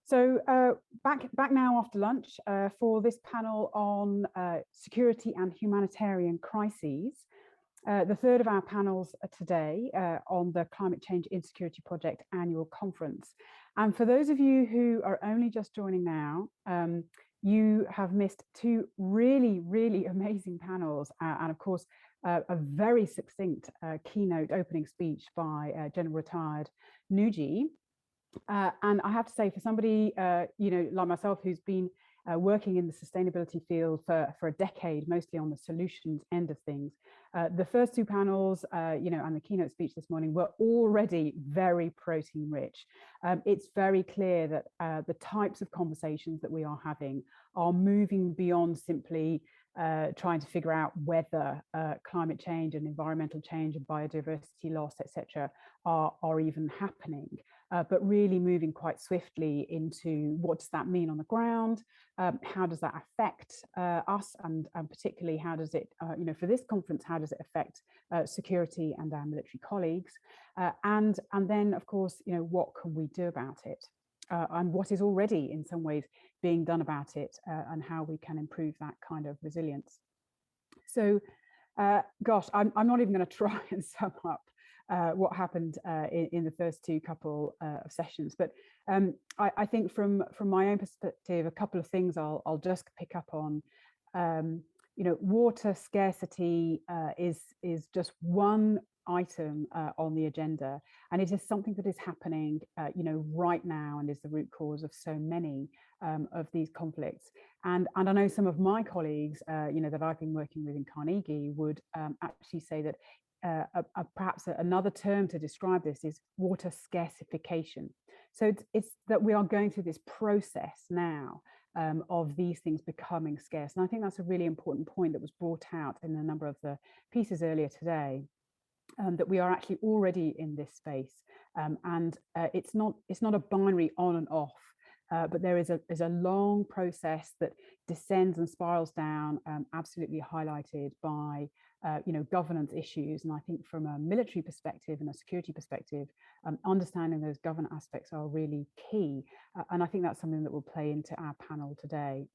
So back now after lunch for this panel on security and humanitarian crises. The third of our panels today on the Climate Change Insecurity Project annual conference. And for those of you who are only just joining now, you have missed two really amazing panels and of course a very succinct keynote opening speech by General Retired Nuji. And I have to say, for somebody like myself who's been working in the sustainability field for a decade, mostly on the solutions end of things, the first two panels, and the keynote speech this morning were already very protein rich. It's very clear that the types of conversations that we are having are moving beyond simply trying to figure out whether climate change and environmental change and biodiversity loss, etc., are even happening, but really moving quite swiftly into what does that mean on the ground, how does that affect us, and particularly how does it, for this conference, how does it affect security and our military colleagues, and then of course, what can we do about it? And what is already in some ways being done about it, and how we can improve that kind of resilience. So, gosh, I'm not even going to try and sum up what happened in the first two couple of sessions, but I think from my own perspective, a couple of things I'll just pick up on. Water scarcity is just one item on the agenda, and it is something that is happening right now and is the root cause of so many of these conflicts. And I know some of my colleagues that I've been working with in Carnegie would actually say that perhaps another term to describe this is water scarcification. So it's that we are going through this process now of these things becoming scarce, and I think that's a really important point that was brought out in a number of the pieces earlier today. That we are actually already in this space, and it's not a binary on and off, but there is a long process that descends and spirals down, absolutely highlighted by governance issues. And I think from a military perspective and a security perspective, understanding those governance aspects are really key, and I think that's something that will play into our panel today.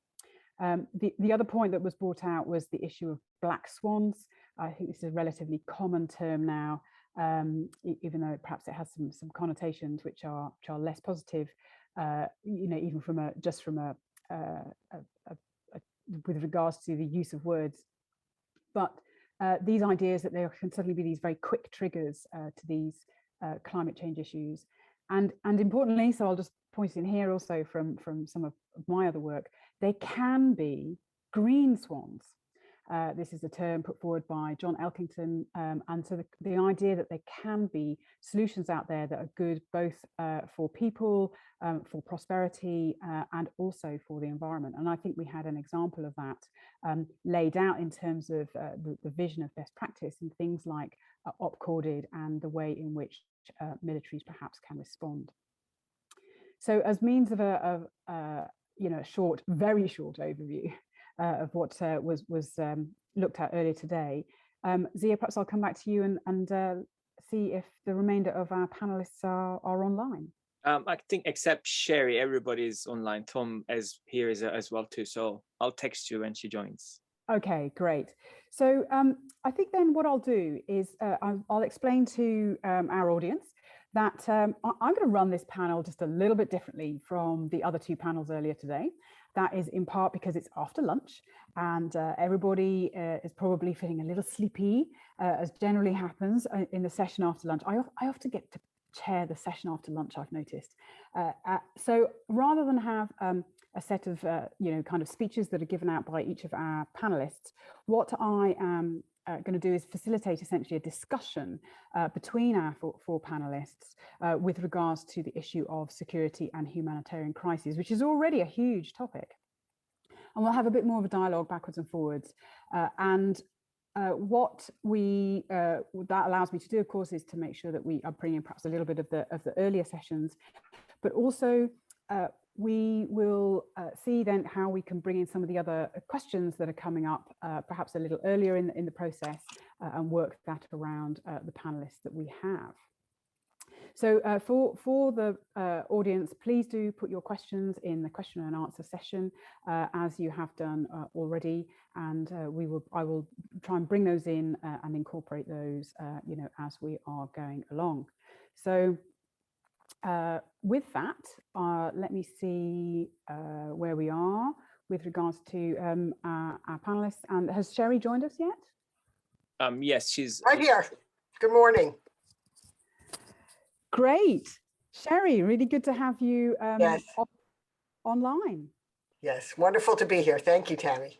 The other point that was brought out was the issue of black swans. I think this is a relatively common term now, even though perhaps it has some connotations which are less positive, even with regards to the use of words. But these ideas that there can suddenly be these very quick triggers to these climate change issues. And importantly, so I'll just point in here also from some of my other work, they can be green swans. This is a term put forward by John Elkington, and so the idea that there can be solutions out there that are good both for people, for prosperity, and also for the environment. And I think we had an example of that laid out in terms of the vision of best practice and things like opcorded and the way in which militaries perhaps can respond. So as means of a very short overview of what was looked at earlier today, Zia, perhaps I'll come back to you and see if the remainder of our panelists are online. I think except Sherri, everybody's online. Thom is here as well too, so I'll text you when she joins. Okay, great. So I think then what I'll do is I'll explain to our audience that I'm going to run this panel just a little bit differently from the other two panels earlier today. That is in part because it's after lunch and everybody is probably feeling a little sleepy, as generally happens in the session after lunch. I often get to chair the session after lunch, I've noticed. So rather than have a set of kind of speeches that are given out by each of our panelists, what I am going to do is facilitate essentially a discussion between our four panelists with regards to the issue of security and humanitarian crises, which is already a huge topic. And we'll have a bit more of a dialogue backwards and forwards. What that allows me to do, of course, is to make sure that we are bringing perhaps a little bit of the earlier sessions, but also we will see then how we can bring in some of the other questions that are coming up perhaps a little earlier in the process and work that around the panelists that we have. So for the audience, please do put your questions in the question and answer session as you have done already, and I will try and bring those in and incorporate those, you know, as we are going along. So with that, let me see where we are with regards to our panelists. And has Sherri joined us yet? Yes, she's right here. Good morning. Great. Sherri, really good to have you Yes. Online. Yes, wonderful to be here. Thank you, Thammy.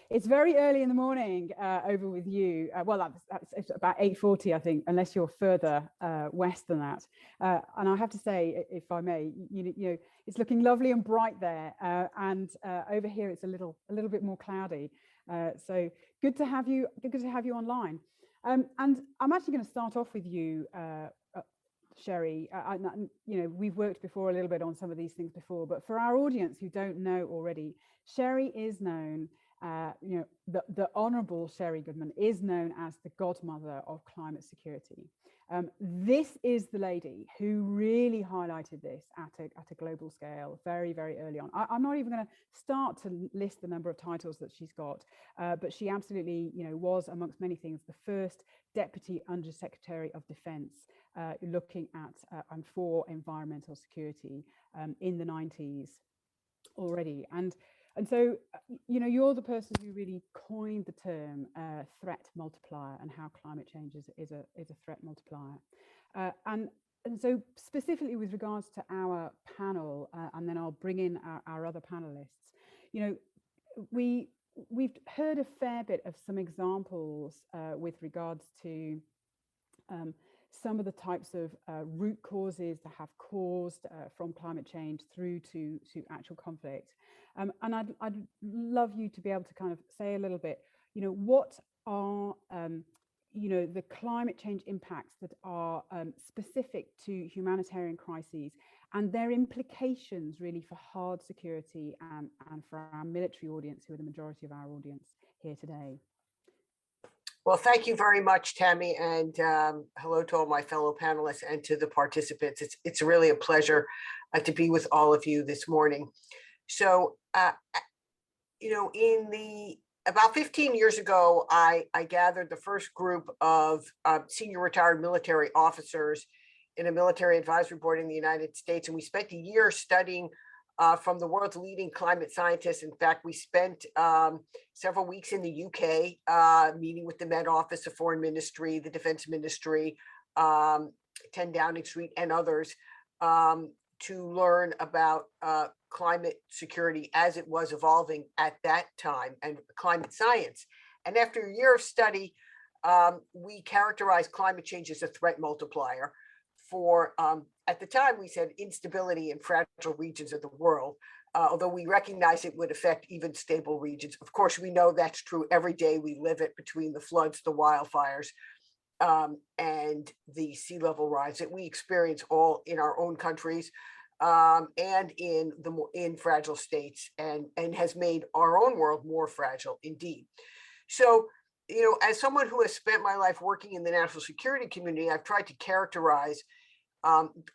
It's very early in the morning over with you. Well, it's about 8:40, I think, unless you're further west than that. And I have to say, if I may, you know, it's looking lovely and bright there, and over here it's a little bit more cloudy. So good to have you. Good to have you online. And I'm actually going to start off with you, Sherri. You know, we've worked before a little bit on some of these things before, but for our audience who don't know already, Sherri is known, you know, the Honourable Sherri Goodman is known as the godmother of climate security. This is the lady who really highlighted this at a global scale very, very early on. I'm not even going to start to list the number of titles that she's got, but she absolutely, you know, was, amongst many things, the first Deputy Undersecretary of Defence looking at and for environmental security in the 90s already. And so, you know, you're the person who really coined the term threat multiplier, and how climate change is a threat multiplier. And so specifically with regards to our panel, and then I'll bring in our other panelists, you know, we've heard a fair bit of some examples with regards to some of the types of root causes that have caused from climate change through to actual conflict. And I'd love you to be able to kind of say a little bit, you know, what are, you know, the climate change impacts that are specific to humanitarian crises and their implications really for hard security and for our military audience, who are the majority of our audience here today. Well, thank you very much, Thammy, and hello to all my fellow panelists and to the participants. It's really a pleasure to be with all of you this morning. So, you know, about 15 years ago, I gathered the first group of senior retired military officers in a military advisory board in the United States, and we spent a year studying from the world's leading climate scientists. In fact, we spent several weeks in the UK meeting with the Met Office, the Foreign Ministry, the Defense Ministry, 10 Downing Street, and others to learn about climate security as it was evolving at that time, and climate science. And after a year of study, we characterized climate change as a threat multiplier for, at the time, we said instability in fragile regions of the world, although we recognize it would affect even stable regions. Of course, we know that's true every day we live it, between the floods, the wildfires, and the sea level rise that we experience all in our own countries and in fragile states, and has made our own world more fragile indeed. So, you know, as someone who has spent my life working in the national security community, I've tried to characterize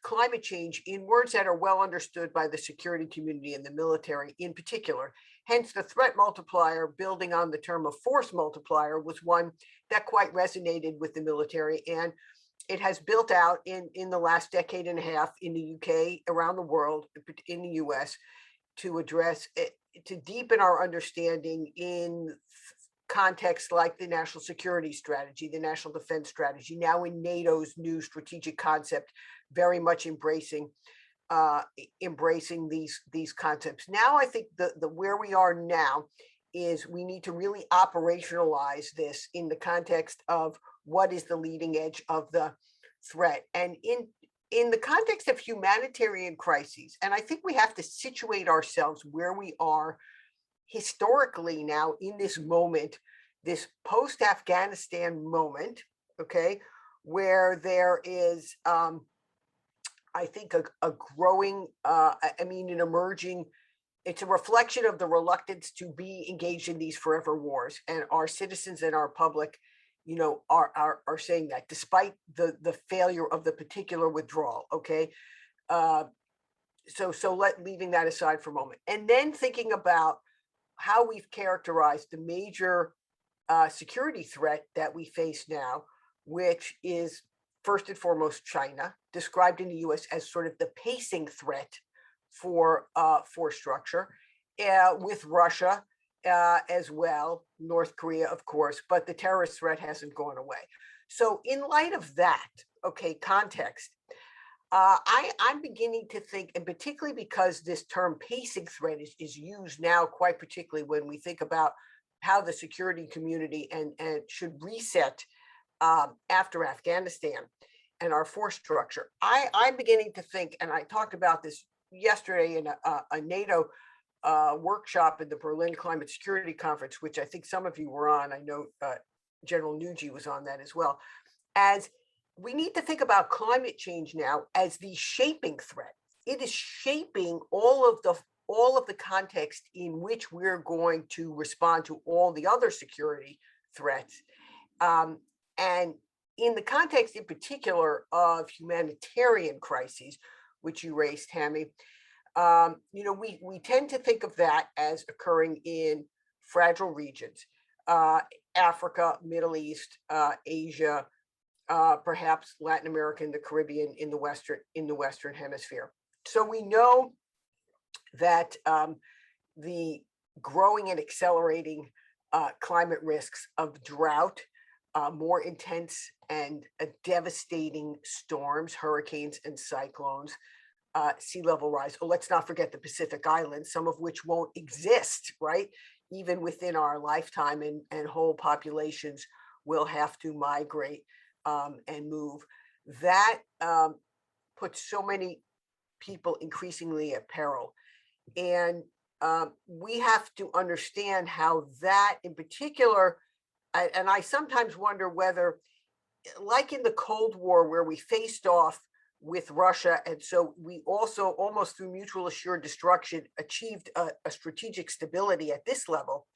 climate change in words that are well understood by the security community and the military in particular. Hence, the threat multiplier, building on the term of force multiplier, was one that quite resonated with the military, and it has built out in the last decade and a half in the UK, around the world, in the US, to address, to deepen our understanding in contexts like the national security strategy, the national defense strategy, now in NATO's new strategic concept, very much embracing these concepts. Now, I think the where we are now is we need to really operationalize this in the context of what is the leading edge of the threat, and in the context of humanitarian crises. And I think we have to situate ourselves where we are historically now in this moment, this post-Afghanistan moment, okay, where there is, I think, a growing, an emerging, it's a reflection of the reluctance to be engaged in these forever wars. And our citizens and our public are saying that despite the failure of the particular withdrawal. Okay. Leaving that aside for a moment, and then thinking about how we've characterized the major security threat that we face now, which is first and foremost China, described in the US as sort of the pacing threat for force structure, with Russia as well, North Korea, of course, but the terrorist threat hasn't gone away. So in light of that, okay, context, I'm beginning to think, and particularly because this term pacing threat is used now quite particularly when we think about how the security community and should reset after Afghanistan and our force structure. I'm beginning to think, and I talked about this yesterday in a NATO workshop at the Berlin Climate Security Conference, which I think some of you were on. I know General Nuji was on that as well. As we need to think about climate change now as the shaping threat. It is shaping all of the context in which we're going to respond to all the other security threats. And in the context in particular of humanitarian crises, which you raised, Thammy, we tend to think of that as occurring in fragile regions, Africa, Middle East, Asia, perhaps Latin America and the Caribbean in the Western Hemisphere. So we know that the growing and accelerating climate risks of drought, more intense and devastating storms, hurricanes and cyclones, sea level rise. Oh, let's not forget the Pacific Islands, some of which won't exist, right? Even within our lifetime, and whole populations will have to migrate and move. That puts so many people increasingly at peril. And we have to understand how that in particular, and I sometimes wonder whether, like in the Cold War, where we faced off with Russia, and so we also, almost through mutual assured destruction, achieved a strategic stability at this level,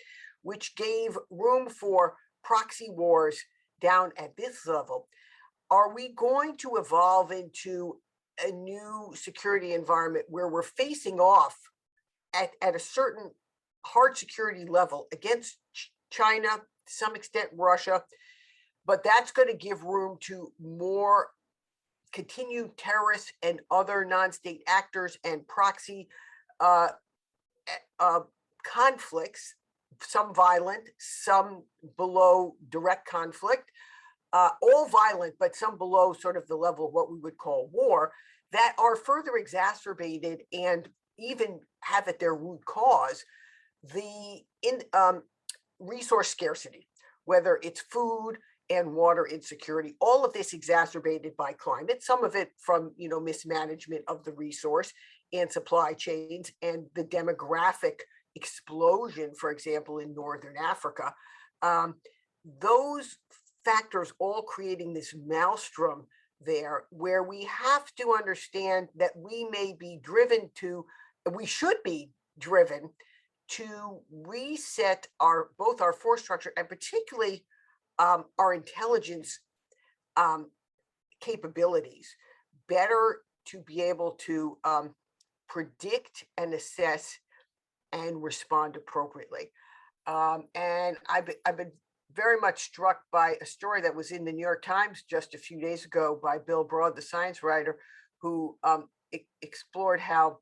which gave room for proxy wars down at this level. Are we going to evolve into a new security environment where we're facing off at a certain hard security level against China, to some extent Russia, but that's going to give room to more continued terrorists and other non-state actors and proxy conflicts, some violent, some below direct conflict, all violent, but some below sort of the level of what we would call war, that are further exacerbated and even have at their root cause the resource scarcity, whether it's food and water insecurity, all of this exacerbated by climate, some of it from mismanagement of the resource and supply chains and the demographic explosion, for example, in Northern Africa. Those factors all creating this maelstrom there, where we have to understand that we should be driven to reset both our force structure and particularly our intelligence capabilities, better to be able to predict and assess and respond appropriately. And I've been very much struck by a story that was in the New York Times just a few days ago by Bill Broad, the science writer, who explored how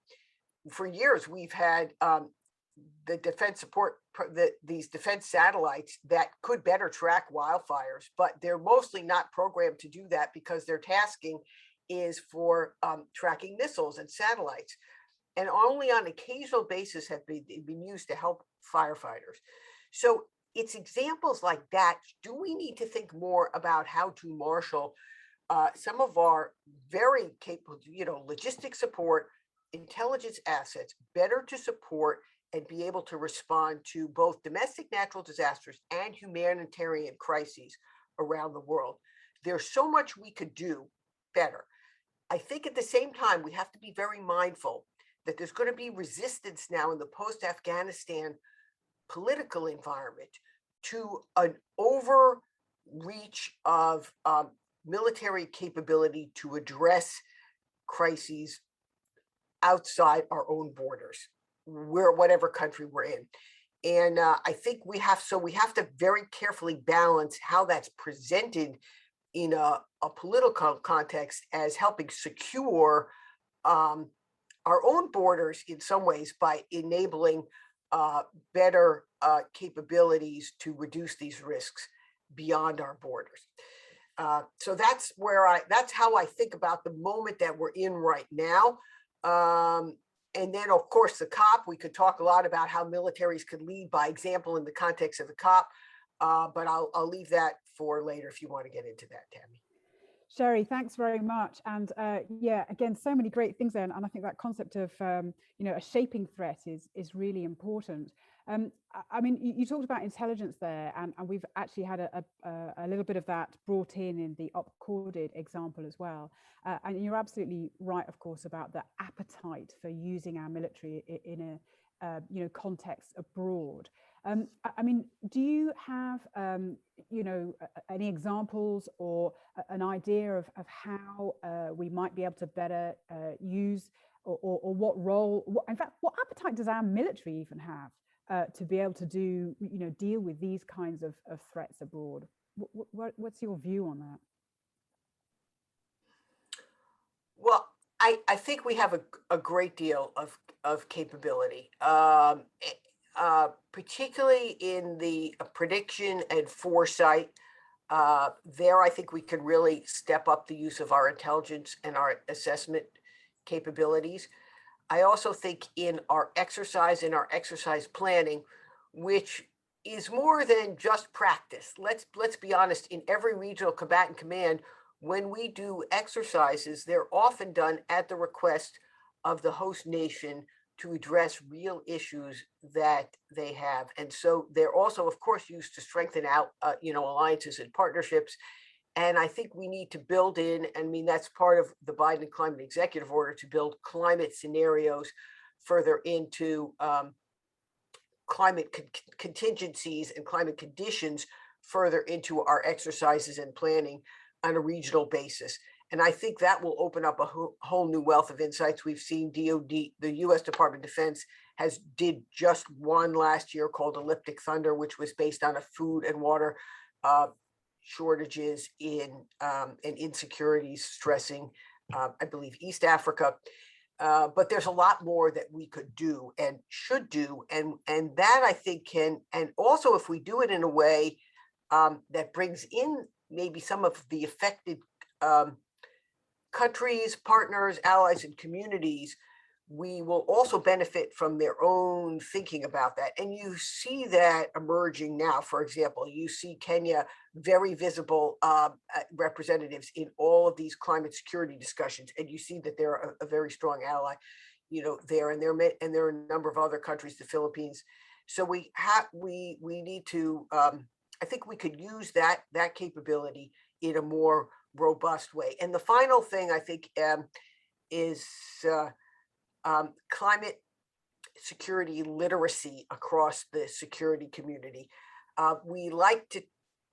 for years we've had the defense support, these defense satellites that could better track wildfires, but they're mostly not programmed to do that because their tasking is for tracking missiles and satellites, and only on occasional basis have been used to help firefighters. So it's examples like that. Do we need to think more about how to marshal some of our very capable, logistic support, intelligence assets better to support and be able to respond to both domestic natural disasters and humanitarian crises around the world? There's so much we could do better. I think at the same time, we have to be very mindful that there's going to be resistance now in the post-Afghanistan political environment to an over reach of military capability to address crises outside our own borders, whatever country we're in. And I think we have to very carefully balance how that's presented in a political context as helping secure our own borders in some ways by enabling better capabilities to reduce these risks beyond our borders. So that's how I think about the moment that we're in right now. And then, of course, the COP, we could talk a lot about how militaries could lead by example in the context of the COP, but I'll leave that for later if you want to get into that, Thammy. Sherri, thanks very much. And yeah, again, so many great things there. And I think that concept of, a shaping threat is really important. I mean, you talked about intelligence there, and we've actually had a little bit of that brought in the up-corded example as well. And you're absolutely right, of course, about the appetite for using our military in a context abroad. I mean, do you have, any examples or an idea of how we might be able to better use or what role, in fact, what appetite does our military even have to be able to deal with these kinds of threats abroad? What's your view on that? Well, I think we have a great deal of capability, particularly in the prediction and foresight. There, I think we can really step up the use of our intelligence and our assessment capabilities. I also think in our exercise planning, which is more than just practice. Let's be honest, in every regional combatant command, when we do exercises, they're often done at the request of the host nation to address real issues that they have. And so they're also, of course, used to strengthen out, alliances and partnerships. And I think we need to build in, I mean, that's part of the Biden Climate Executive Order, to build climate scenarios further into climate contingencies and climate conditions further into our exercises and planning on a regional basis. And I think that will open up a whole new wealth of insights. We've seen DOD, the US Department of Defense, did just one last year called Elliptic Thunder, which was based on a food and water shortages and insecurities stressing, I believe, East Africa. But there's a lot more that we could do and should do. And that I think can, and also if we do it in a way that brings in maybe some of the affected countries, partners, allies, and communities, we will also benefit from their own thinking about that. And you see that emerging now. For example, you see Kenya, very visible representatives in all of these climate security discussions. And you see that they're a very strong ally, there, and there are a number of other countries, the Philippines. So we need to, I think we could use that capability in a more robust way. And the final thing I think is climate security literacy across the security community. We like to,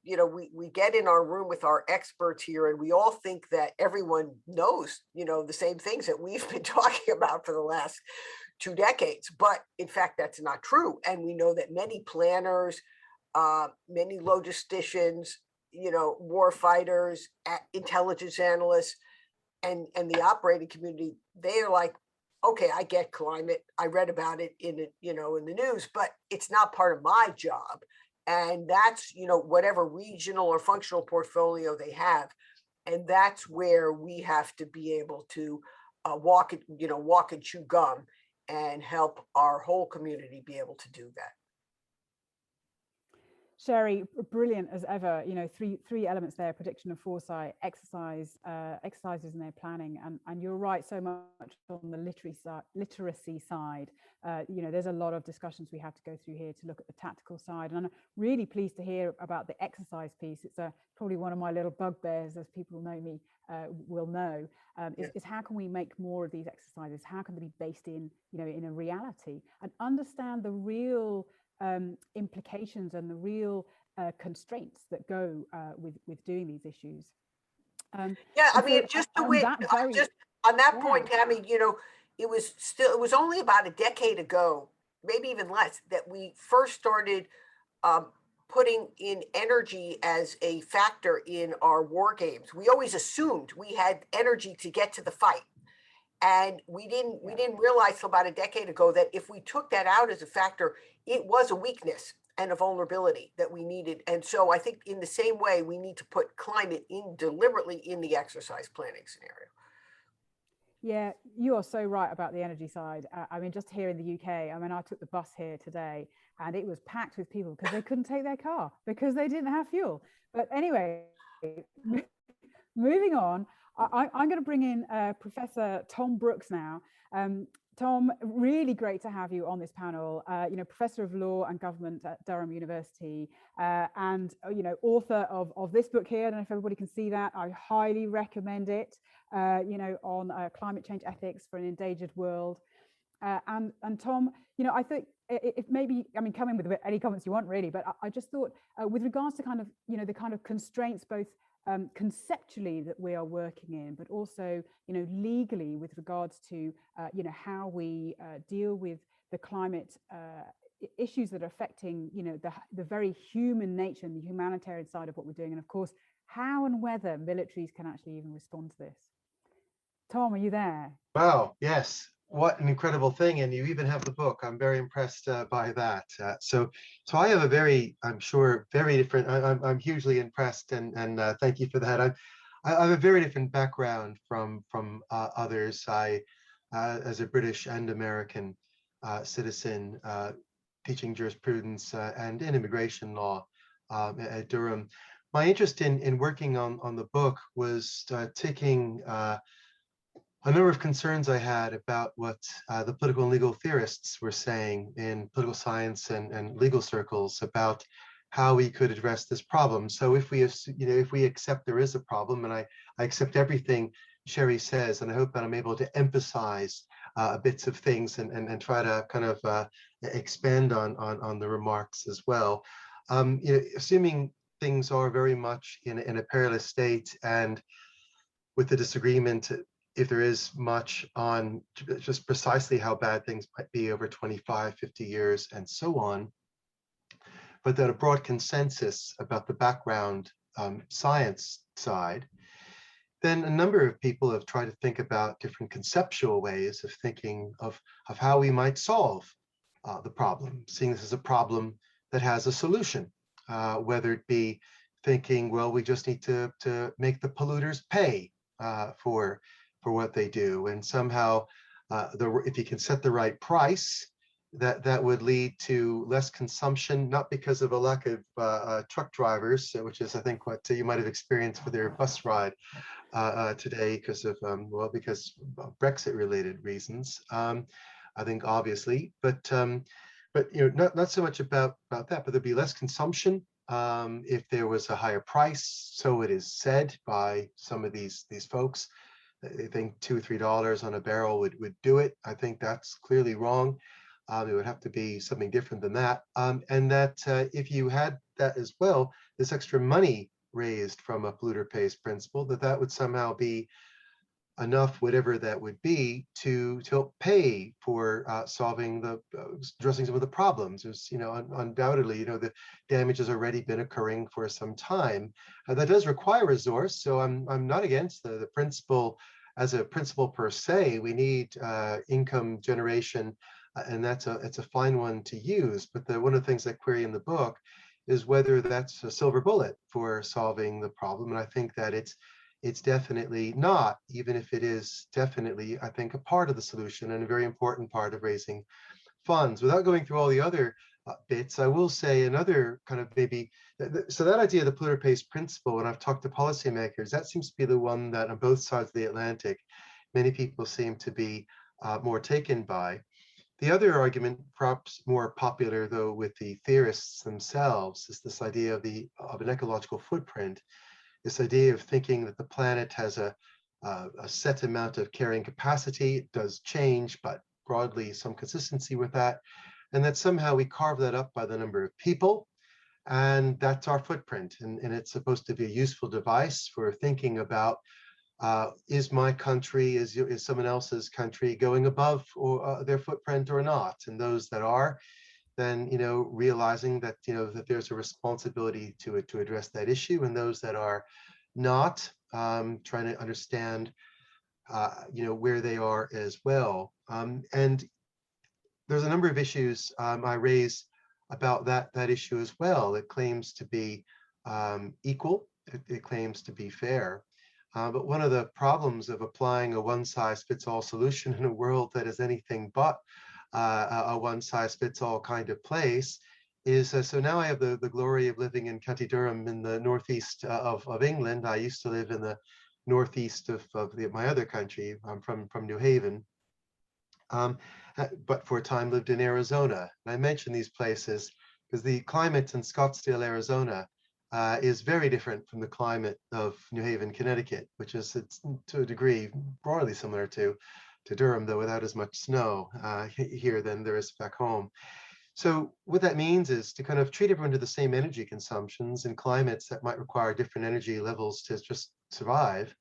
we get in our room with our experts here and we all think that everyone knows, the same things that we've been talking about for the last 2 decades. But in fact, that's not true. And we know that many planners, many logisticians, war fighters, intelligence analysts, and the operating community, they are like, okay, I get climate. I read about it in the news, but it's not part of my job. And that's, whatever regional or functional portfolio they have. And that's where we have to be able to walk and chew gum and help our whole community be able to do that. Sherri, brilliant as ever. Three elements there: prediction and foresight, exercises in their planning, and you're right so much on the literacy side. There's a lot of discussions we have to go through here to look at the tactical side, and I'm really pleased to hear about the exercise piece. It's probably one of my little bugbears, as people know me will know, is how can we make more of these exercises? How can they be based in a reality and understand the real implications and the real constraints that go with doing these issues. Yeah, I and mean, so just to on wait, that very, just on that yeah. point, Thammy, you know, it was only about a decade ago, maybe even less, that we first started putting in energy as a factor in our war games. We always assumed we had energy to get to the fight. And we didn't realize till about a decade ago that if we took that out as a factor, it was a weakness and a vulnerability that we needed. And so I think in the same way, we need to put climate in deliberately in the exercise planning scenario. Yeah, you are so right about the energy side. I mean, just here in the UK, I mean, I took the bus here today and it was packed with people because they couldn't take their car because they didn't have fuel. But anyway, moving on, I'm going to bring in Professor Thom Brooks now. Thom, really great to have you on this panel. You know, Professor of Law and Government at Durham University, and you know, author of this book here. I don't know if everybody can see that. I highly recommend it. You know, on climate change ethics for an endangered world. And Thom, you know, I think if maybe, I mean, come in with any comments you want, really. But I just thought, with regards to kind of, you know, the kind of constraints both conceptually that we are working in, but also, you know, legally with regards to, you know, how we deal with the climate issues that are affecting, you know, the very human nature and the humanitarian side of what we're doing. And of course, how and whether militaries can actually even respond to this. Thom, are you there? Wow, yes. What an incredible thing. And you even have the book. I'm very impressed by that. So I have a very, I'm sure, very different, I'm hugely impressed and thank you for that. I have a very different background from others. As a British and American citizen, teaching jurisprudence and in immigration law at Durham. My interest in working on the book was taking a number of concerns I had about what the political and legal theorists were saying in political science and legal circles about how we could address this problem. So if we, you know, if we accept there is a problem, and I accept everything Sherri says, and I hope that I'm able to emphasize bits of things and try to kind of expand on the remarks as well. You know, assuming things are very much in a perilous state, and with the disagreement, if there is much on just precisely how bad things might be over 25, 50 years and so on, but that a broad consensus about the background science side, then a number of people have tried to think about different conceptual ways of thinking of how we might solve the problem, seeing this as a problem that has a solution, whether it be thinking, well, we just need to make the polluters pay for what they do, and somehow if you can set the right price, that would lead to less consumption, not because of a lack of truck drivers, which is I think what you might have experienced with your bus ride today, because of because of Brexit related reasons, I think obviously, but you know, not so much about that, but there'd be less consumption if there was a higher price. So it is said by some of these folks. They think $2 or $3 on a barrel would do it. I think that's clearly wrong. It would have to be something different than that. And that if you had that as well, this extra money raised from a polluter pays principle, that would somehow be enough, whatever that would be, to help pay for addressing some of the problems. There's, you know, undoubtedly, you know, the damage has already been occurring for some time. That does require resource. So I'm not against the principle as a principle per se. We need income generation, and it's a fine one to use. But one of the things I query in the book is whether that's a silver bullet for solving the problem. And I think that it's definitely not, even if it is definitely, I think, a part of the solution and a very important part of raising funds. Without going through all the other bits, I will say another kind of maybe, so that idea of the polluter pays principle, when I've talked to policymakers, that seems to be the one that on both sides of the Atlantic, many people seem to be more taken by. The other argument, perhaps more popular though with the theorists themselves, is this idea of an ecological footprint. This idea of thinking that the planet has a set amount of carrying capacity. It does change, but broadly some consistency with that. and that somehow we carve that up by the number of people, and that's our footprint. And it's supposed to be a useful device for thinking about, is my country, is someone else's country going above or their footprint or not? And those that are, then realizing that that there's a responsibility to address that issue, and those that are not, trying to understand where they are as well. And there's a number of issues I raise about that issue as well. It claims to be equal. It claims to be fair. But one of the problems of applying a one-size-fits-all solution in a world that is anything but a one-size-fits-all kind of place is, so now I have the glory of living in County Durham in the northeast of England. I used to live in the northeast of my other country. I'm from New Haven. But for a time lived in Arizona. And I mention these places because the climate in Scottsdale, Arizona is very different from the climate of New Haven, Connecticut, which is, it's to a degree broadly similar to Durham, though without as much snow here than there is back home. So what that means is to kind of treat everyone to the same energy consumptions in climates that might require different energy levels to just survive.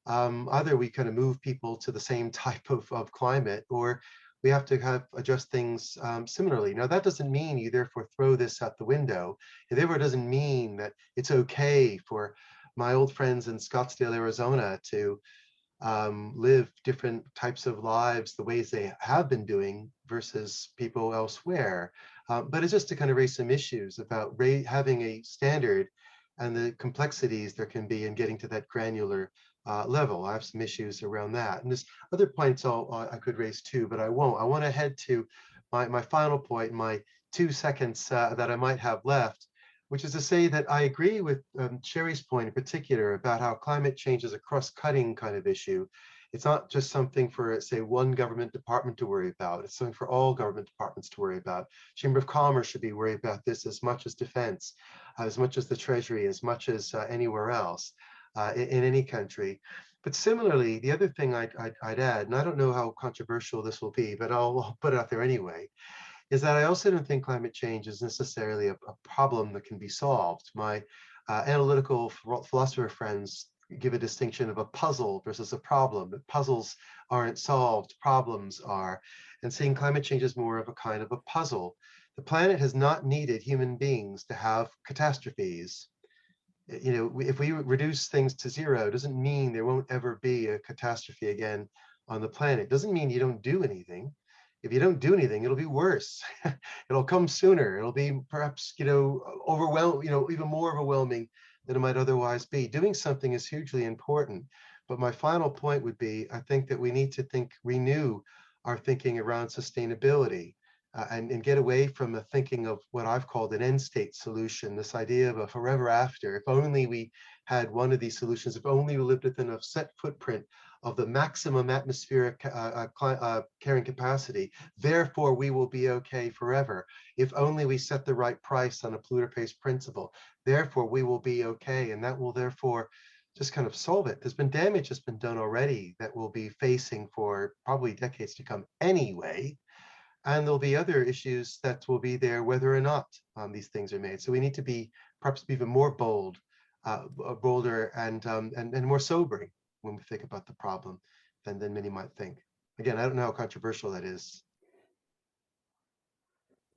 Either we kind of move people to the same type of climate, or we have to adjust things similarly. Now, that doesn't mean you therefore throw this out the window. It therefore doesn't mean that it's okay for my old friends in Scottsdale, Arizona to live different types of lives the ways they have been doing versus people elsewhere. But it's just to kind of raise some issues about having a standard and the complexities there can be in getting to that granular level. I have some issues around that. And there's other points I could raise too, but I won't. I want to head to my final point, my 2 seconds that I might have left, which is to say that I agree with Sherri's point in particular about how climate change is a cross-cutting kind of issue. It's not just something for, say, one government department to worry about. It's something for all government departments to worry about. Chamber of Commerce should be worried about this as much as Defense, as much as the Treasury, as much as anywhere else in any country. But similarly, the other thing I'd add, and I don't know how controversial this will be, but I'll put it out there anyway, is that I also don't think climate change is necessarily a problem that can be solved. My analytical philosopher friends give a distinction of a puzzle versus a problem. That puzzles aren't solved, problems are. And seeing climate change as more of a kind of a puzzle. The planet has not needed human beings to have catastrophes. If we reduce things to zero, it doesn't mean there won't ever be a catastrophe again on the planet. It doesn't mean you don't do anything. If you don't do anything, it'll be worse. It'll come sooner. It'll be perhaps, overwhelming, even more overwhelming than it might otherwise be. Doing something is hugely important. But my final point would be, I think that we need to renew our thinking around sustainability and get away from the thinking of what I've called an end state solution, this idea of a forever after. If only we had one of these solutions, if only we lived within a set footprint of the maximum atmospheric carrying capacity, therefore we will be okay forever. If only we set the right price on a polluter pays principle, therefore we will be okay, and that will therefore just kind of solve it. There's been damage that's been done already that we'll be facing for probably decades to come anyway, and there'll be other issues that will be there whether or not these things are made. So we need to be perhaps even more bolder and more sobering when we think about the problem than many might think. Again, I don't know how controversial that is.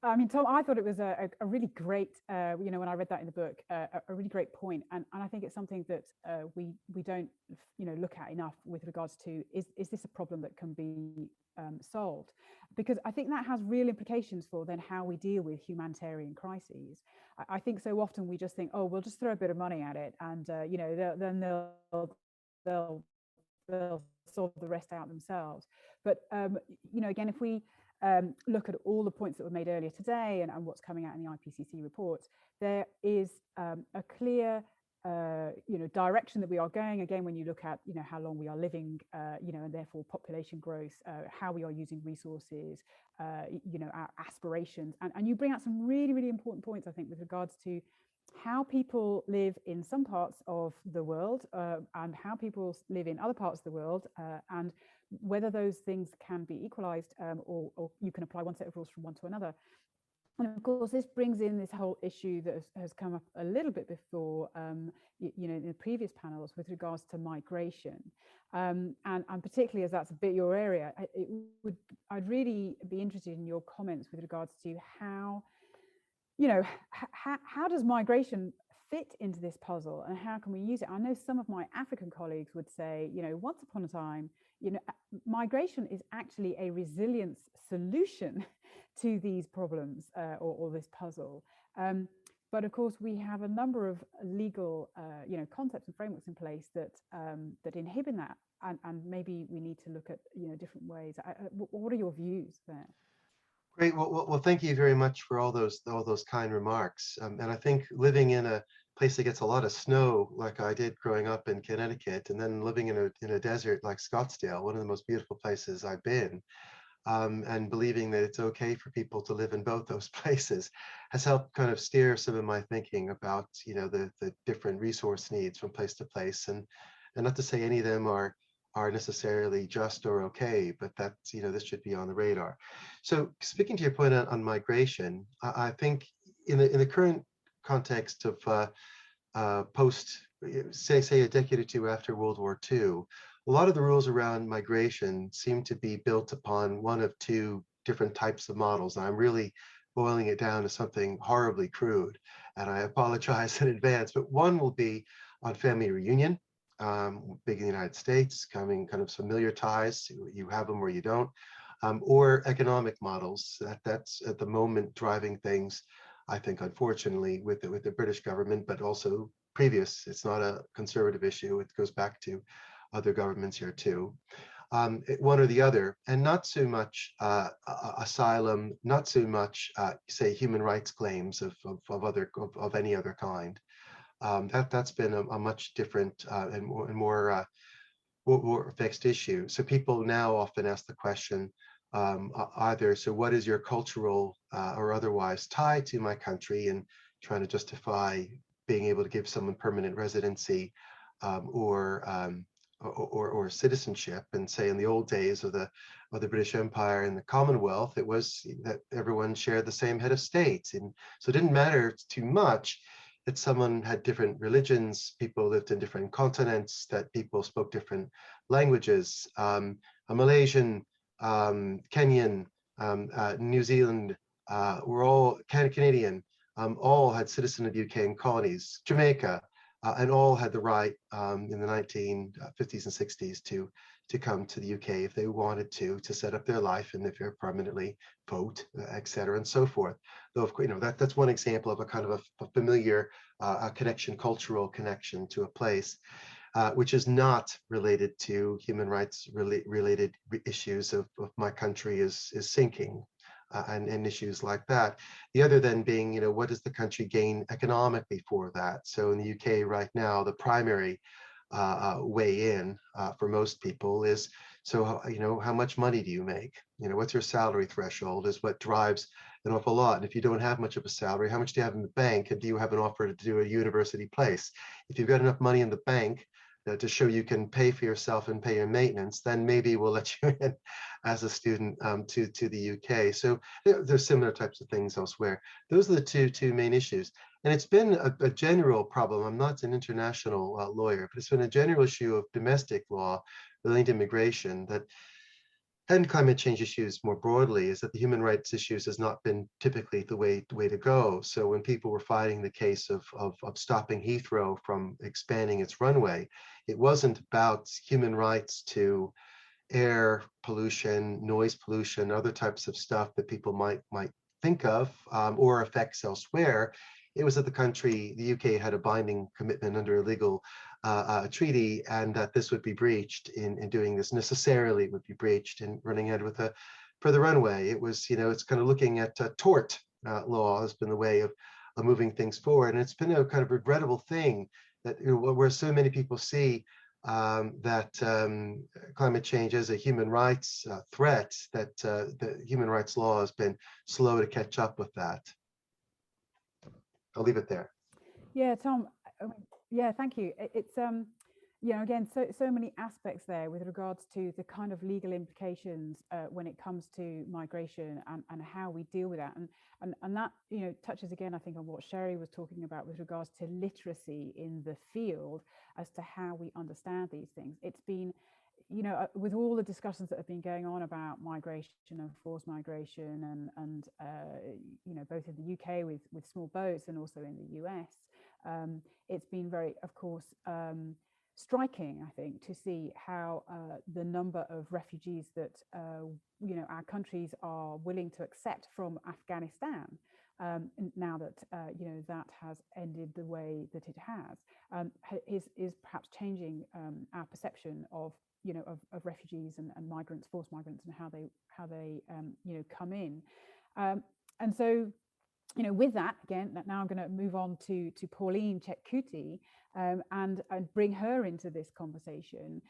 I mean, Thom, I thought it was a really great, when I read that in the book, a really great point. And I think it's something that we don't, look at enough with regards to, is this a problem that can be solved? Because I think that has real implications for then how we deal with humanitarian crises. I think so often we just think, oh, we'll just throw a bit of money at it, and then they'll sort the rest out themselves. But again, if we look at all the points that were made earlier today and what's coming out in the IPCC reports, there is a clear direction that we are going. Again, when you look at how long we are living, and therefore population growth, how we are using resources, our aspirations, and you bring out some really, really important points, I think, with regards to how people live in some parts of the world and how people live in other parts of the world, and whether those things can be equalized or you can apply one set of rules from one to another. And of course, this brings in this whole issue that has come up a little bit before, you know, in the previous panels with regards to migration. And particularly as that's a bit your area, I'd really be interested in your comments with regards to how, you know, how does migration fit into this puzzle and how can we use it? I know some of my African colleagues would say, you know, once upon a time, you know, migration is actually a resilience solution to these problems or this puzzle. But of course, we have a number of legal, you know, concepts and frameworks in place that that inhibit that, and maybe we need to look at, you know, different ways. What are your views there? Great. Well, thank you very much for all those kind remarks. And I think living in a place that gets a lot of snow, like I did growing up in Connecticut, and then living in a desert like Scottsdale, one of the most beautiful places I've been, and believing that it's okay for people to live in both those places, has helped kind of steer some of my thinking about, you know, the different resource needs from place to place, and not to say any of them are necessarily just or okay, but that's, you know, this should be on the radar. So speaking to your point on migration, I think in the current context of post, say a decade or two after World War II, a lot of the rules around migration seem to be built upon one of two different types of models. And I'm really boiling it down to something horribly crude, and I apologize in advance, but one will be on family reunion. Big in the United States, kind of familiar ties, you have them or you don't, or economic models that's at the moment driving things, I think, unfortunately, with the British government, but also previous. It's not a conservative issue. It goes back to other governments here too. One or the other, and not so much asylum, not so much say human rights claims of any other kind. That's been a much different and more fixed issue. So people now often ask the question, either, so what is your cultural or otherwise tie to my country, and trying to justify being able to give someone permanent residency or citizenship. And say in the old days of the British Empire and the Commonwealth, it was that everyone shared the same head of state, and so it didn't matter too much that someone had different religions, people lived in different continents, that people spoke different languages. A Malaysian, Kenyan, New Zealand, were all Canadian, all had citizen of the UK and colonies, Jamaica, and all had the right in the 1950s and 60s to come to the UK if they wanted to set up their life and if they're permanently vote, et cetera, and so forth. Though, of course, you know, that's one example of a kind of a familiar connection, cultural connection to a place, which is not related to human rights related issues of my country is sinking. And issues like that. The other then being, you know, what does the country gain economically for that? So in the UK right now, the primary way in for most people is, so, you know, how much money do you make? You know, what's your salary threshold is what drives an awful lot. And if you don't have much of a salary, how much do you have in the bank? And do you have an offer to do a university place? If you've got enough money in the bank to show you can pay for yourself and pay your maintenance, then maybe we'll let you in as a student to the UK. So there's similar types of things elsewhere. Those are the two main issues. And it's been a general problem. I'm not an international lawyer, but it's been a general issue of domestic law relating to immigration that, and climate change issues more broadly, is that the human rights issues has not been typically the way to go. So when people were fighting the case of stopping Heathrow from expanding its runway, it wasn't about human rights to air pollution, noise pollution, other types of stuff that people might think of, or effects elsewhere. It was that the country, the UK, had a binding commitment under a legal treaty, and that this would be breached in doing this, necessarily would be breached in running ahead with for the runway. It was, you know, it's kind of looking at tort law has been the way of moving things forward. And it's been a kind of regrettable thing that, you know, where so many people see that climate change is a human rights threat, that the human rights law has been slow to catch up with that. I'll leave it there. Yeah, Thom. Yeah, thank you. It's you know, again, so many aspects there with regards to the kind of legal implications when it comes to migration and how we deal with that. And that, you know, touches again, I think, on what Sherri was talking about with regards to literacy in the field as to how we understand these things. It's been, you know, with all the discussions that have been going on about migration and forced migration and you know, both in the UK with small boats and also in the US, it's been very, of course, striking, I think, to see how the number of refugees that you know, our countries are willing to accept from Afghanistan, now that you know, that has ended the way that it has, is perhaps changing our perception of, you know, of refugees and migrants, forced migrants, and how they you know, come in, and so, you know, with that, again, now I'm going to move on to Pauline Chetcuti, and bring her into this conversation.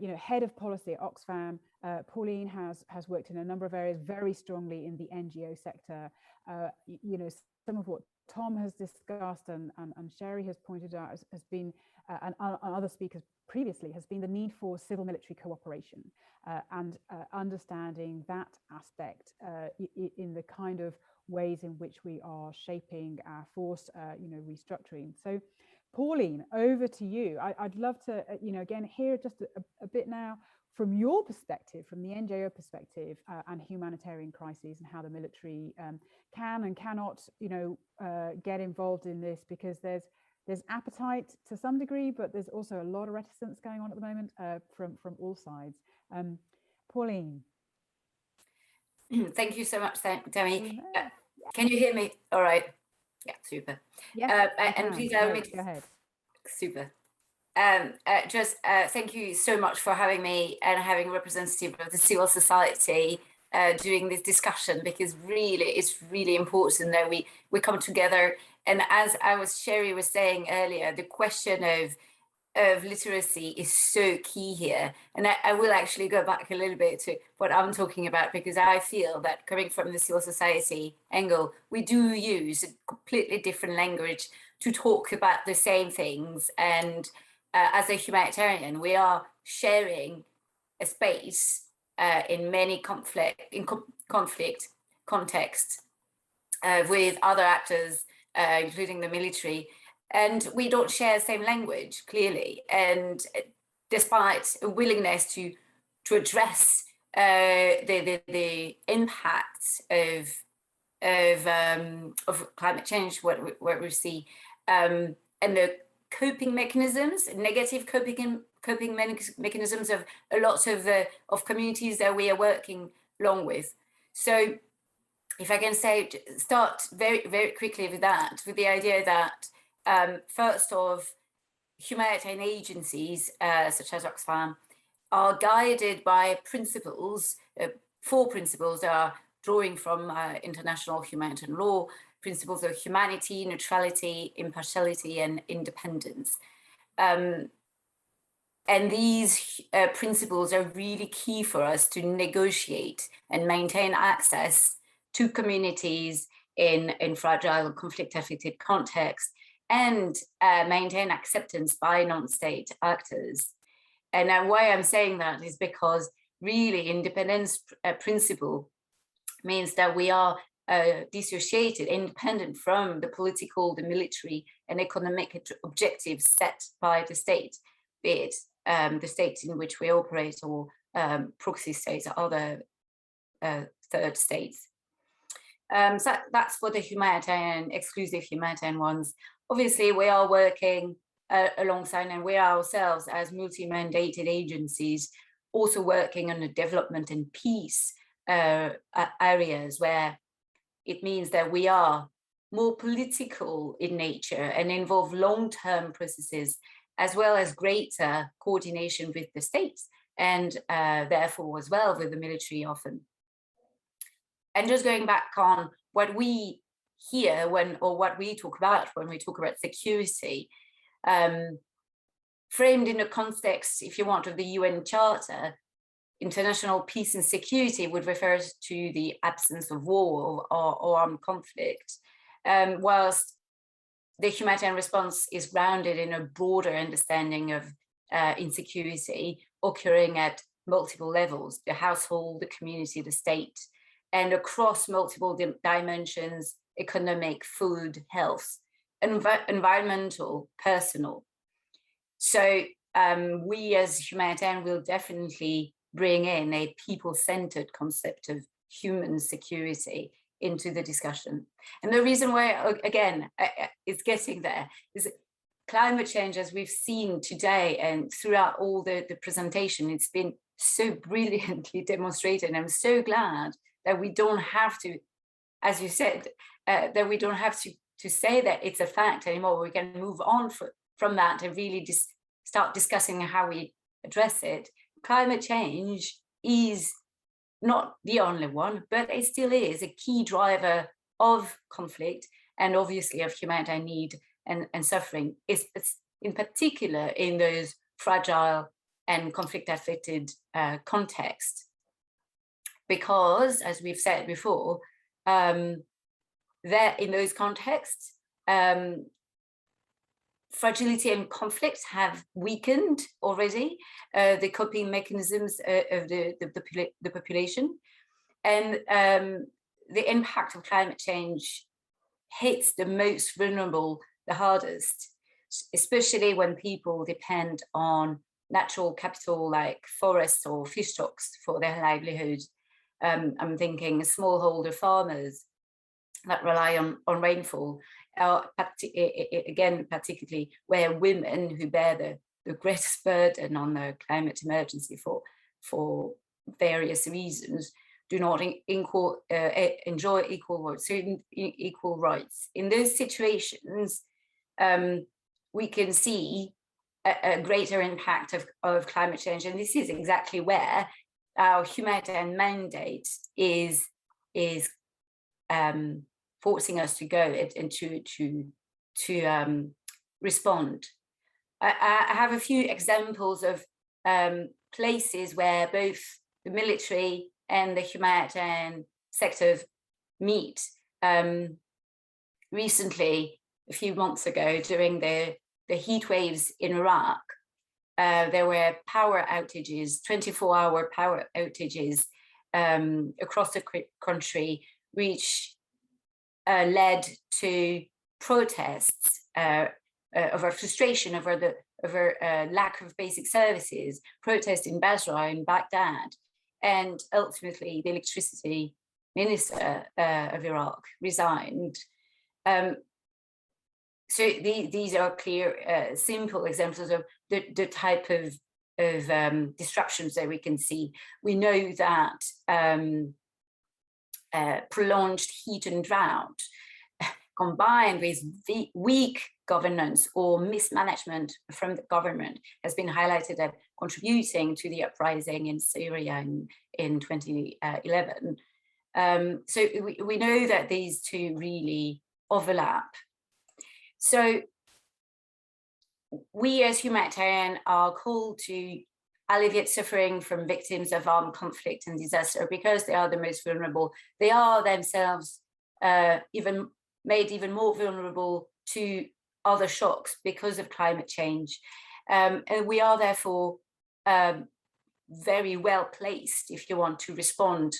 You know, head of policy at Oxfam, Pauline has worked in a number of areas very strongly in the NGO sector. You know, some of what Thom has discussed and Sherri has pointed out has been, and other speakers previously, has been the need for civil military cooperation and understanding that aspect in the kind of ways in which we are shaping our force, you know, restructuring. So, Pauline, over to you. I'd love to, you know, again, hear just a bit now from your perspective, from the NGO perspective, and humanitarian crises, and how the military can and cannot, you know, get involved in this, because there's appetite to some degree, but there's also a lot of reticence going on at the moment from all sides. Pauline. Thank you so much, Thammy. Can you hear me? All right. Yeah, super. Yes, and please allow me to go ahead. Super. Just thank you so much for having me and having a representative of the civil society doing this discussion, because really it's really important that we come together. And as Sherri was saying earlier, the question of literacy is so key here. And I will actually go back a little bit to what I'm talking about, because I feel that coming from the civil society angle, we do use a completely different language to talk about the same things. And as a humanitarian, we are sharing a space in many conflict contexts with other actors, including the military. And we don't share the same language, clearly. And despite a willingness to address the impacts of climate change, what we see, and the coping mechanisms, negative coping mechanisms of a lot of communities that we are working along with. So, if I can start very, very quickly with that, with the idea that first of, humanitarian agencies such as Oxfam are guided by principles, 4 principles that are drawing from international humanitarian law, principles of humanity, neutrality, impartiality, and independence. And these principles are really key for us to negotiate and maintain access to communities in fragile and conflict-affected contexts, and maintain acceptance by non-state actors. And why I'm saying that is because really independence principle means that we are dissociated, independent from the political, the military, and economic objectives set by the state, be it the states in which we operate, or proxy states or other third states. So that's for the humanitarian, exclusive humanitarian ones. Obviously, we are working alongside, and we are ourselves as multi-mandated agencies also working on the development and peace areas, where it means that we are more political in nature and involve long-term processes, as well as greater coordination with the states, and therefore as well with the military often. And just going back on what we hear what we talk about when we talk about security, framed in the context, if you want, of the UN Charter, international peace and security would refer to the absence of war or armed conflict, whilst the humanitarian response is grounded in a broader understanding of insecurity occurring at multiple levels, the household, the community, the state, and across multiple dimensions: economic, food, health, environmental, personal. So we as humanitarian will definitely bring in a people-centered concept of human security into the discussion. And the reason why, again, it's getting there is climate change, as we've seen today and throughout all the presentation, it's been so brilliantly demonstrated. And I'm so glad that we don't have to, as you said, that we don't have to say that it's a fact anymore. We can move on from that and really start discussing how we address it. Climate change is not the only one, but it still is a key driver of conflict and obviously of humanitarian need and suffering, is in particular in those fragile and conflict-affected contexts. Because, as we've said before, that in those contexts, fragility and conflict have weakened already the coping mechanisms of the population, and the impact of climate change hits the most vulnerable the hardest, especially when people depend on natural capital like forests or fish stocks for their livelihood. I'm thinking smallholder farmers that rely on rainfall, again, particularly where women who bear the greatest burden on the climate emergency for various reasons do not enjoy equal rights. In those situations, we can see a greater impact of climate change, and this is exactly where our humanitarian mandate is forcing us to go and to respond. I have a few examples of places where both the military and the humanitarian sector meet. Recently, a few months ago, during the heat waves in Iraq, there were power outages, 24-hour power outages across the country, which led to protests over frustration over lack of basic services, protests in Basra, in Baghdad, and ultimately the electricity minister of Iraq resigned. So these are clear, simple examples of the type of disruptions that we can see. We know that prolonged heat and drought combined with weak governance or mismanagement from the government has been highlighted as contributing to the uprising in Syria in 2011. So we know that these two really overlap. So we as humanitarian are called to alleviate suffering from victims of armed conflict and disaster because they are the most vulnerable. They are themselves made even more vulnerable to other shocks because of climate change. And we are therefore very well placed, if you want, to respond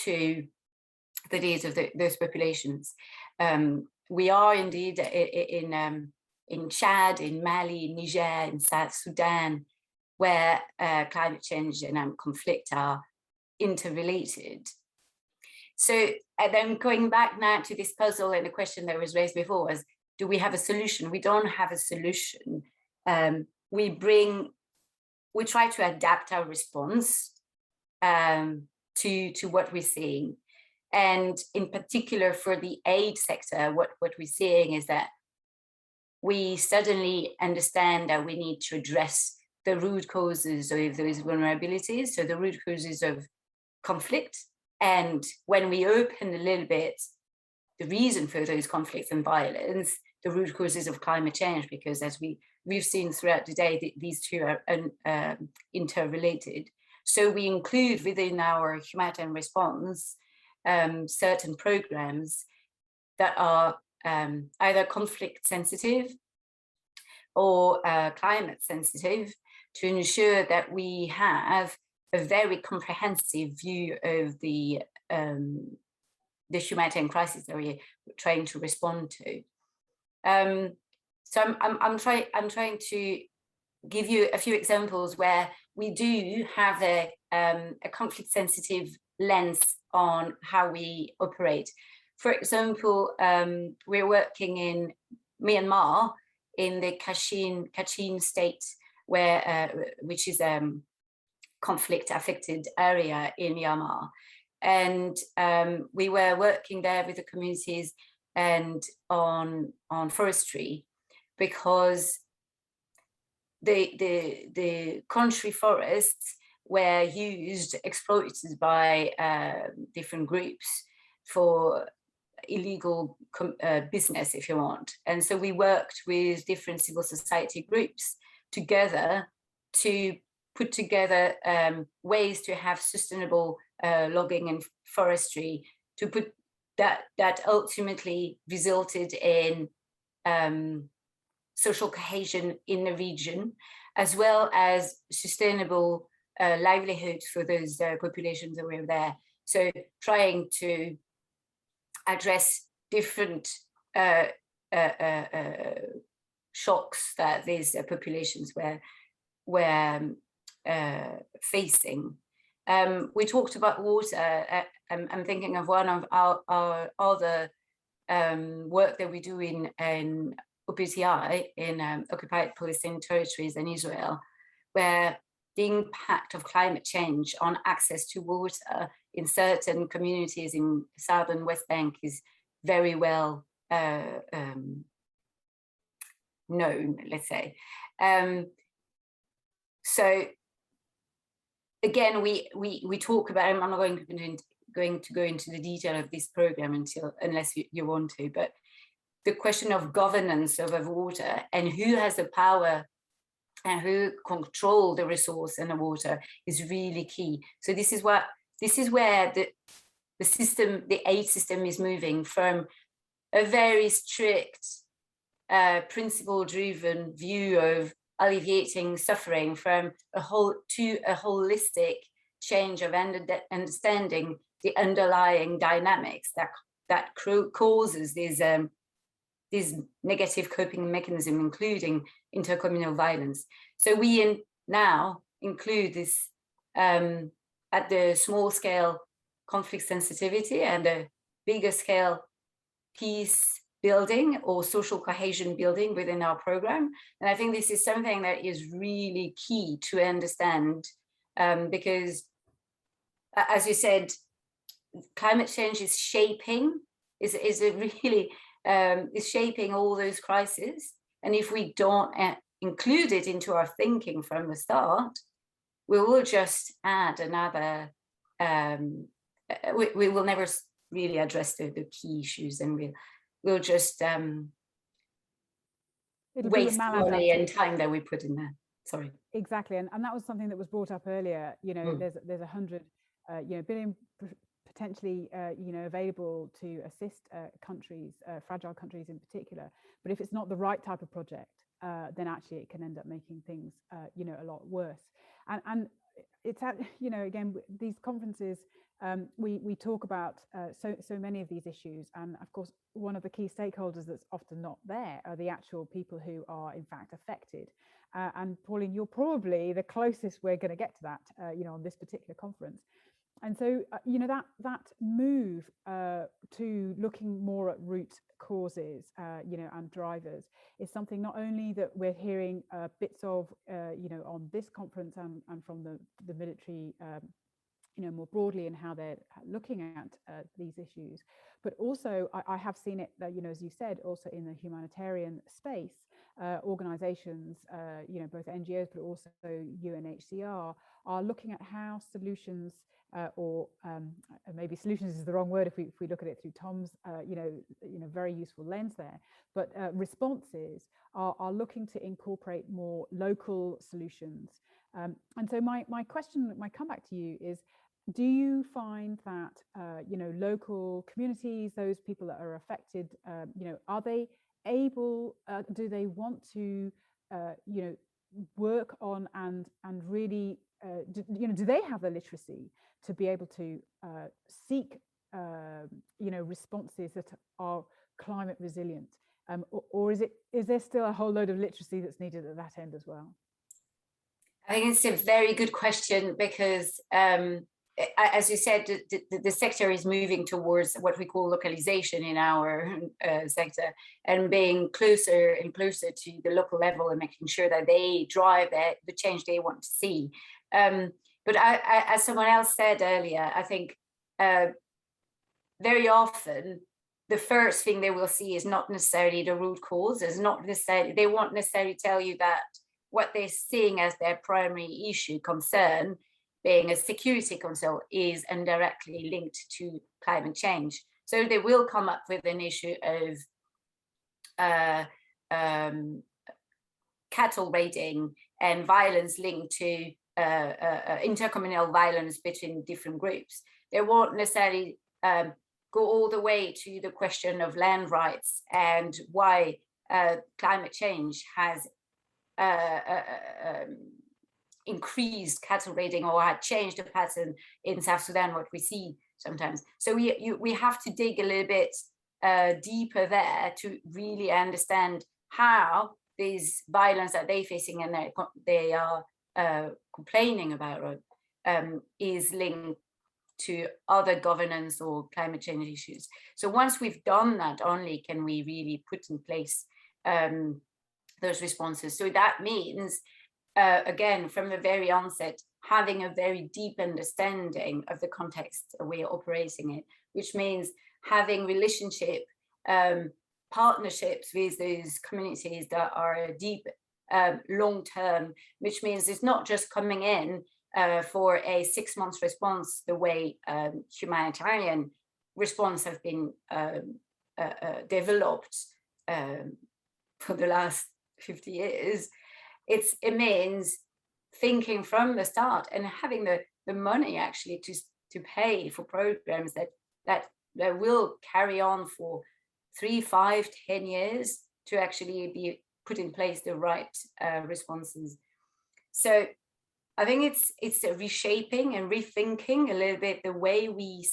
to the needs of those populations. We are indeed in Chad, in Mali, in Niger, in South Sudan, where climate change and conflict are interrelated. So then going back now to this puzzle and the question that was raised before was, do we have a solution? We don't have a solution. We try to adapt our response to what we're seeing. And in particular for the aid sector, what we're seeing is that we suddenly understand that we need to address the root causes of those vulnerabilities, so the root causes of conflict. And when we open a little bit the reason for those conflicts and violence, the root causes of climate change, because as we've seen throughout the day, these two are interrelated. So we include within our humanitarian response certain programs that are either conflict sensitive or climate sensitive, to ensure that we have a very comprehensive view of the humanitarian crisis that we're trying to respond to. So I'm trying to give you a few examples where we do have a conflict-sensitive lens on how we operate. For example, we're working in Myanmar, in the Kachin state, which is a conflict-affected area in Myanmar. And we were working there with the communities and on forestry, because the country forests were exploited by different groups for illegal business, if you want. And so we worked with different civil society groups together to put together ways to have sustainable logging and forestry, to put that ultimately resulted in social cohesion in the region, as well as sustainable livelihoods for those populations that were there. So trying to address different shocks that these populations were facing. We talked about water. I'm thinking of one of our other work that we do in OPTI, in occupied Palestinian territories and Israel, where the impact of climate change on access to water in certain communities in southern West Bank is very well known, let's say. So again, we talk about, I'm not going to go into the detail of this program unless you want to, but the question of governance over water and who has the power and who control the resource and the water is really key. So this is where the system, the aid system, is moving from a very strict, principle-driven view of alleviating suffering to a holistic change of understanding the underlying dynamics that causes these negative coping mechanisms, including intercommunal violence. So we now include this at the small scale conflict sensitivity and a bigger scale peace building or social cohesion building within our program. And I think this is something that is really key to understand, because as you said, climate change is shaping all those crises. And if we don't include it into our thinking from the start, we will just add another, we will never really address the key issues, and we'll just waste money and time that we put in there. Sorry. Exactly, and that was something that was brought up earlier. You know, there's 100 billion potentially available to assist countries, fragile countries in particular. But if it's not the right type of project, then actually it can end up making things a lot worse. And it's again, these conferences, we talk about so many of these issues, and of course one of the key stakeholders that's often not there are the actual people who are in fact affected. And Pauline, you're probably the closest we're going to get to that on this particular conference. And so that move to looking more at root causes and drivers is something not only that we're hearing bits of on this conference and from the military more broadly in how they're looking at these issues, but also I have seen it as you said, also in the humanitarian space. Organizations, both NGOs but also UNHCR are looking at how solutions or maybe solutions is the wrong word if we look at it through Thom's very useful lens there, but responses are looking to incorporate more local solutions. And so my comeback to you is, do you find that local communities, those people that are affected, are they able, do they want to work on and really, do they have the literacy to be able to seek, responses that are climate resilient, or is there still a whole load of literacy that's needed at that end as well? I think it's a very good question, because as you said, the sector is moving towards what we call localization in our sector, and being closer and closer to the local level and making sure that they drive the change they want to see. But as someone else said earlier, I think very often the first thing they will see is not necessarily the root cause. It's not necessarily, they won't necessarily tell you that what they're seeing as their primary issue concern, being a security concern, is indirectly linked to climate change. So they will come up with an issue of cattle raiding and violence linked to intercommunal violence between different groups. They won't necessarily go all the way to the question of land rights and why climate change has increased cattle raiding or had changed the pattern in South Sudan, what we see sometimes. So we have to dig a little bit deeper there to really understand how this violence that they're facing and they are complaining about is linked to other governance or climate change issues. So once we've done that, only can we really put in place those responses. So that means, again, from the very onset, having a very deep understanding of the context we're operating in, which means having relationship partnerships with those communities that are deep, long-term, which means it's not just coming in for a 6 months response, the way humanitarian response have been developed for the last 50 years. It means thinking from the start and having the money actually to pay for programs that will carry on for 3, 5, 10 years to actually be put in place the right responses. So I think it's a reshaping and rethinking a little bit the way we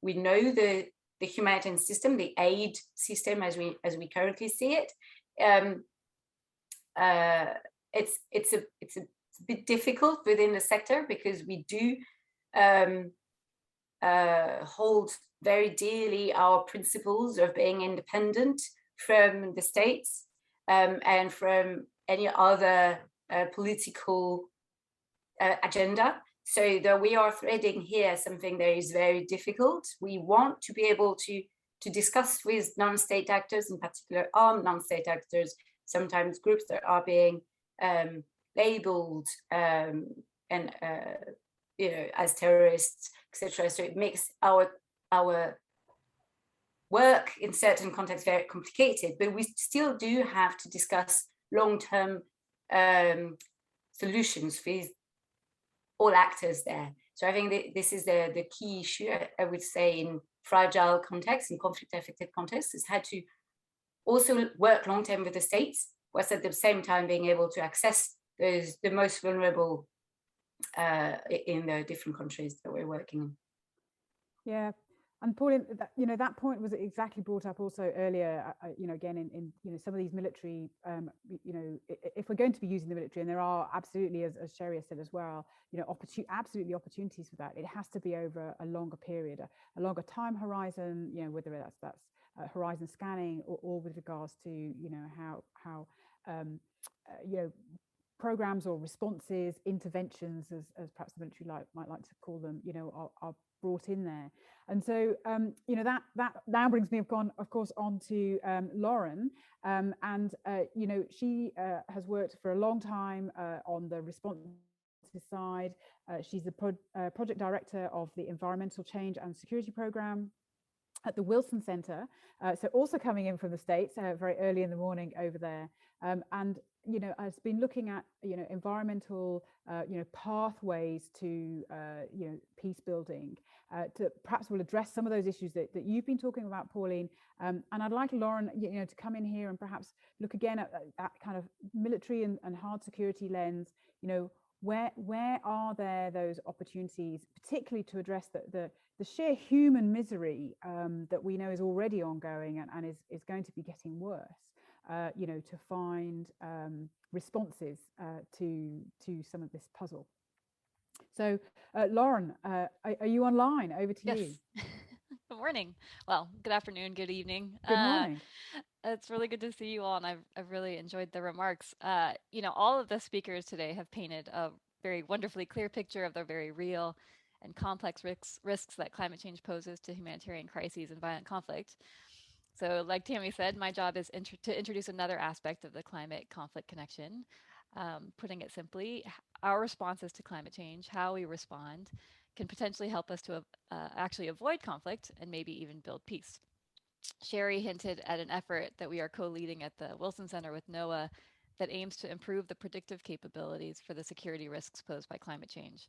know the humanitarian system, the aid system as we currently see it. It's a bit difficult within the sector because we do hold very dearly our principles of being independent from the states and from any other political agenda. So that we are threading here something that is very difficult. We want to be able to discuss with non-state actors, in particular armed non-state actors, sometimes groups that are being labeled as terrorists, etc. So it makes our work in certain contexts very complicated, but we still do have to discuss long-term solutions with all actors there. So I think that this is the key issue, I would say, in fragile contexts, in conflict-affected contexts, is how to also work long-term with the states, whilst at the same time being able to access the most vulnerable in the different countries that we're working in. Yeah. And Pauline, that point was exactly brought up also earlier, again, in some of these military, if we're going to be using the military, and there are absolutely, as Sherri has said as well, absolutely opportunities for that, it has to be over a longer period, a longer time horizon, whether that's horizon scanning or with regards to, how programs or responses, interventions, as perhaps the military might like to call them, are brought in there. And so, that now brings me, of course, on to Lauren. She has worked for a long time on the response side. She's the project director of the Environmental Change and Security Program at the Wilson Center. So also coming in from the States very early in the morning over there. Has been looking at, environmental, pathways to, peace building. To perhaps we'll address some of those issues that you've been talking about, Pauline. And I'd like Lauren, to come in here and perhaps look again at kind of military and hard security lens, where are there those opportunities, particularly to address the sheer human misery that we know is already ongoing and is going to be getting worse, to find responses to some of this puzzle. So, Lauren, are you online? Over to you. Good morning. Well, good afternoon, good evening. Good morning. It's really good to see you all, and I've really enjoyed the remarks. All of the speakers today have painted a very wonderfully clear picture of the very real and complex risks that climate change poses to humanitarian crises and violent conflict. So, like Thammy said, my job is to introduce another aspect of the climate conflict connection. Putting it simply, our responses to climate change, how we respond, can potentially help us to actually avoid conflict and maybe even build peace. Sherri hinted at an effort that we are co-leading at the Wilson Center with NOAA that aims to improve the predictive capabilities for the security risks posed by climate change.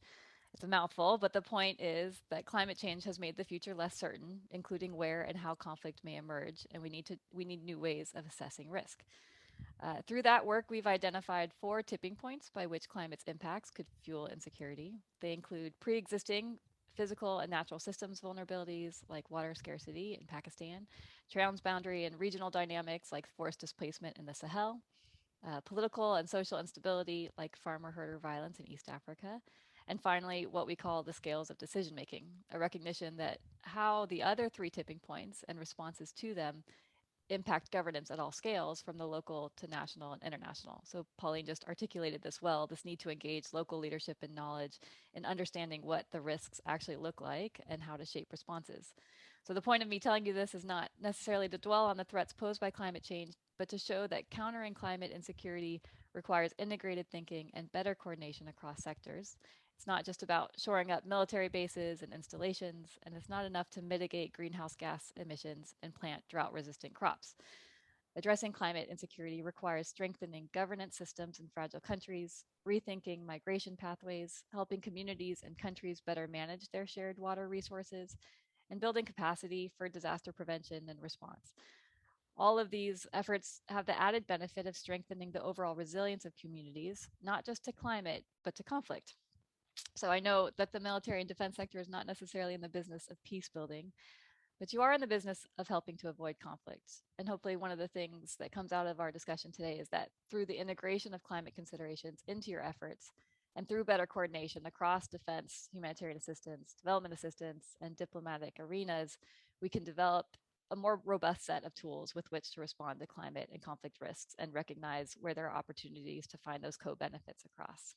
It's a mouthful, but the point is that climate change has made the future less certain, including where and how conflict may emerge, and we need new ways of assessing risk. Through that work, we've identified 4 tipping points by which climate's impacts could fuel insecurity. They include pre-existing physical and natural systems vulnerabilities like water scarcity in Pakistan, transboundary and regional dynamics like forced displacement in the Sahel, political and social instability like farmer-herder violence in East Africa, and finally, what we call the scales of decision making, a recognition that how the other 3 tipping points and responses to them impact governance at all scales, from the local to national and international. So Pauline just articulated this well, this need to engage local leadership and knowledge in understanding what the risks actually look like and how to shape responses. So the point of me telling you this is not necessarily to dwell on the threats posed by climate change, but to show that countering climate insecurity requires integrated thinking and better coordination across sectors. It's not just about shoring up military bases and installations, and it's not enough to mitigate greenhouse gas emissions and plant drought-resistant crops. Addressing climate insecurity requires strengthening governance systems in fragile countries, rethinking migration pathways, helping communities and countries better manage their shared water resources, and building capacity for disaster prevention and response. All of these efforts have the added benefit of strengthening the overall resilience of communities, not just to climate, but to conflict. So I know that the military and defense sector is not necessarily in the business of peace building, but you are in the business of helping to avoid conflict. And hopefully one of the things that comes out of our discussion today is that through the integration of climate considerations into your efforts, and through better coordination across defense, humanitarian assistance, development assistance, and diplomatic arenas, we can develop a more robust set of tools with which to respond to climate and conflict risks and recognize where there are opportunities to find those co-benefits across.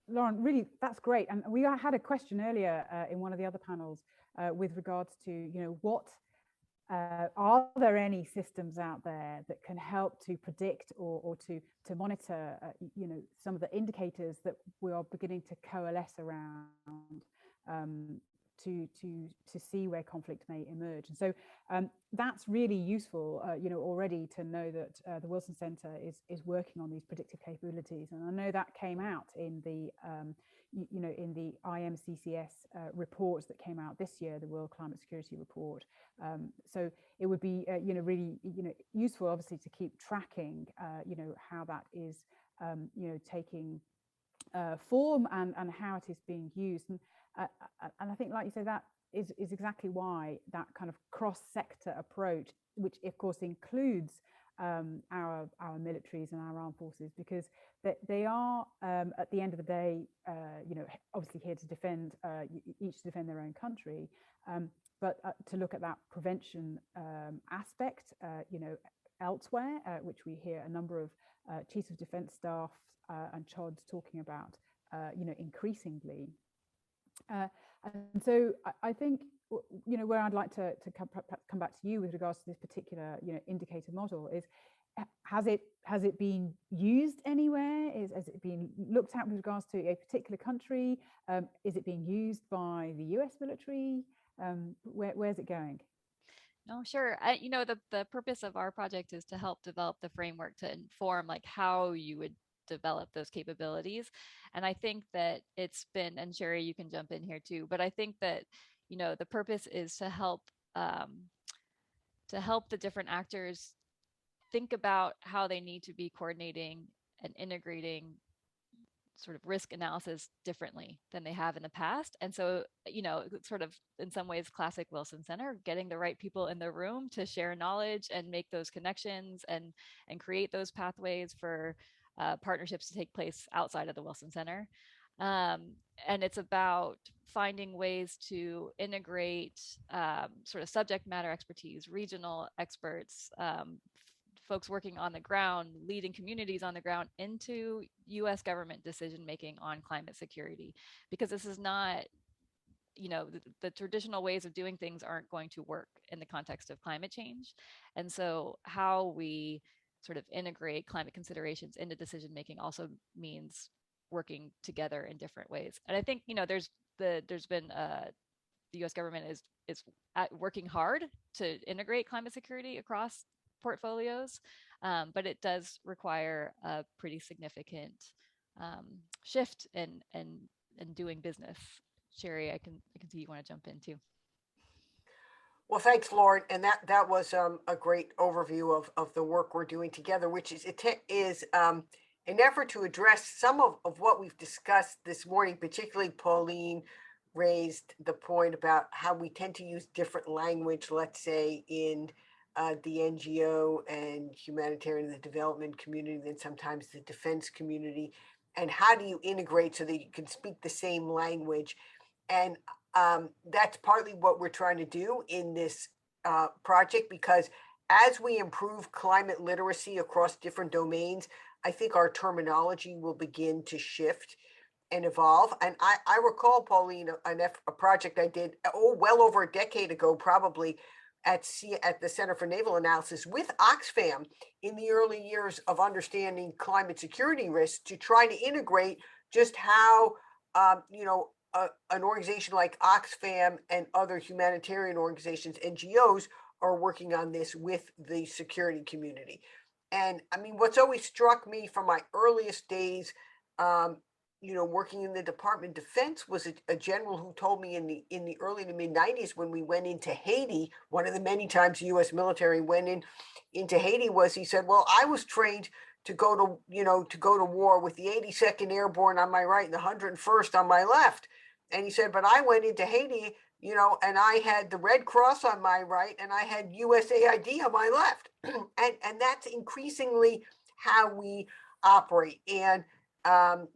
Lauren, really, that's great. And we had a question earlier in one of the other panels with regards to, what are there any systems out there that can help to predict or to monitor, some of the indicators that we are beginning to coalesce around to see where conflict may emerge. And so that's really useful, already to know that the Wilson Center is working on these predictive capabilities. And I know that came out in the, in the IMCCS reports that came out this year, the World Climate Security Report. So it would be, really, useful, obviously, to keep tracking, how that is, taking form and how it is being used. And I think, like you say, that is exactly why that kind of cross-sector approach, which of course includes our militaries and our armed forces, because they are at the end of the day, obviously here to defend, each to defend their own country, but to look at that prevention aspect, elsewhere, which we hear a number of chiefs of defence staff and CHODs talking about, increasingly. And so I think, where I'd like to come back to you with regards to this particular, indicator model is, has it been used anywhere? Has it been looked at with regards to a particular country? Is it being used by the US military? Where's it going? No, sure. The purpose of our project is to help develop the framework to inform like how you would develop those capabilities. And I think that it's been, and Sherri, you can jump in here too, but I think that, the purpose is to help the different actors think about how they need to be coordinating and integrating sort of risk analysis differently than they have in the past. And so, you know, sort of in some ways, classic Wilson Center, getting the right people in the room to share knowledge and make those connections and create those pathways for partnerships to take place outside of the Wilson Center. And it's about finding ways to integrate sort of subject matter expertise, regional experts, folks working on the ground, leading communities on the ground into US government decision-making on climate security. Because this is not, you know, the traditional ways of doing things aren't going to work in the context of climate change. And so how we sort of integrate climate considerations into decision-making also means working together in different ways. And I think, you know, there's been the US government is working hard to integrate climate security across portfolios, but it does require a pretty significant shift in doing business. Sherri, I can see you want to jump in too. Well, thanks, Lauren. And that was a great overview of the work we're doing together, which is an effort to address some of what we've discussed this morning. Particularly Pauline raised the point about how we tend to use different language, let's say in the NGO and humanitarian and the development community than sometimes the defense community. And how do you integrate so that you can speak the same language? And that's partly what we're trying to do in this project, because as we improve climate literacy across different domains, I think our terminology will begin to shift and evolve. And I recall, Pauline, a project I did, well over a decade ago, probably, at the Center for Naval Analysis with Oxfam in the early years of understanding climate security risks, to try to integrate just how, an organization like Oxfam and other humanitarian organizations, NGOs, are working on this with the security community. And I mean, what's always struck me from my earliest days, working in the Department of Defense, was a general who told me in the early to mid 90s, when we went into Haiti, one of the many times the U.S. military went into Haiti, he said, well, I was trained to go to war with the 82nd Airborne on my right and the 101st on my left. And he said, but I went into Haiti, and I had the Red Cross on my right and I had USAID on my left. and that's increasingly how we operate. And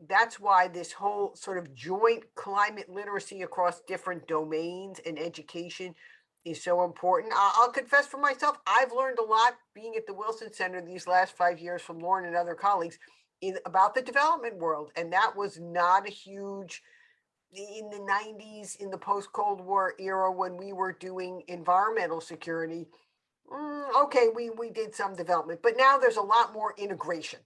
that's why this whole sort of joint climate literacy across different domains and education is so important. I'll confess for myself, I've learned a lot being at the Wilson Center these last 5 years from Lauren and other colleagues about the development world. And that was not a huge, in the 90s, in the post-Cold War era, when we were doing environmental security, okay, we did some development, but now there's a lot more integration,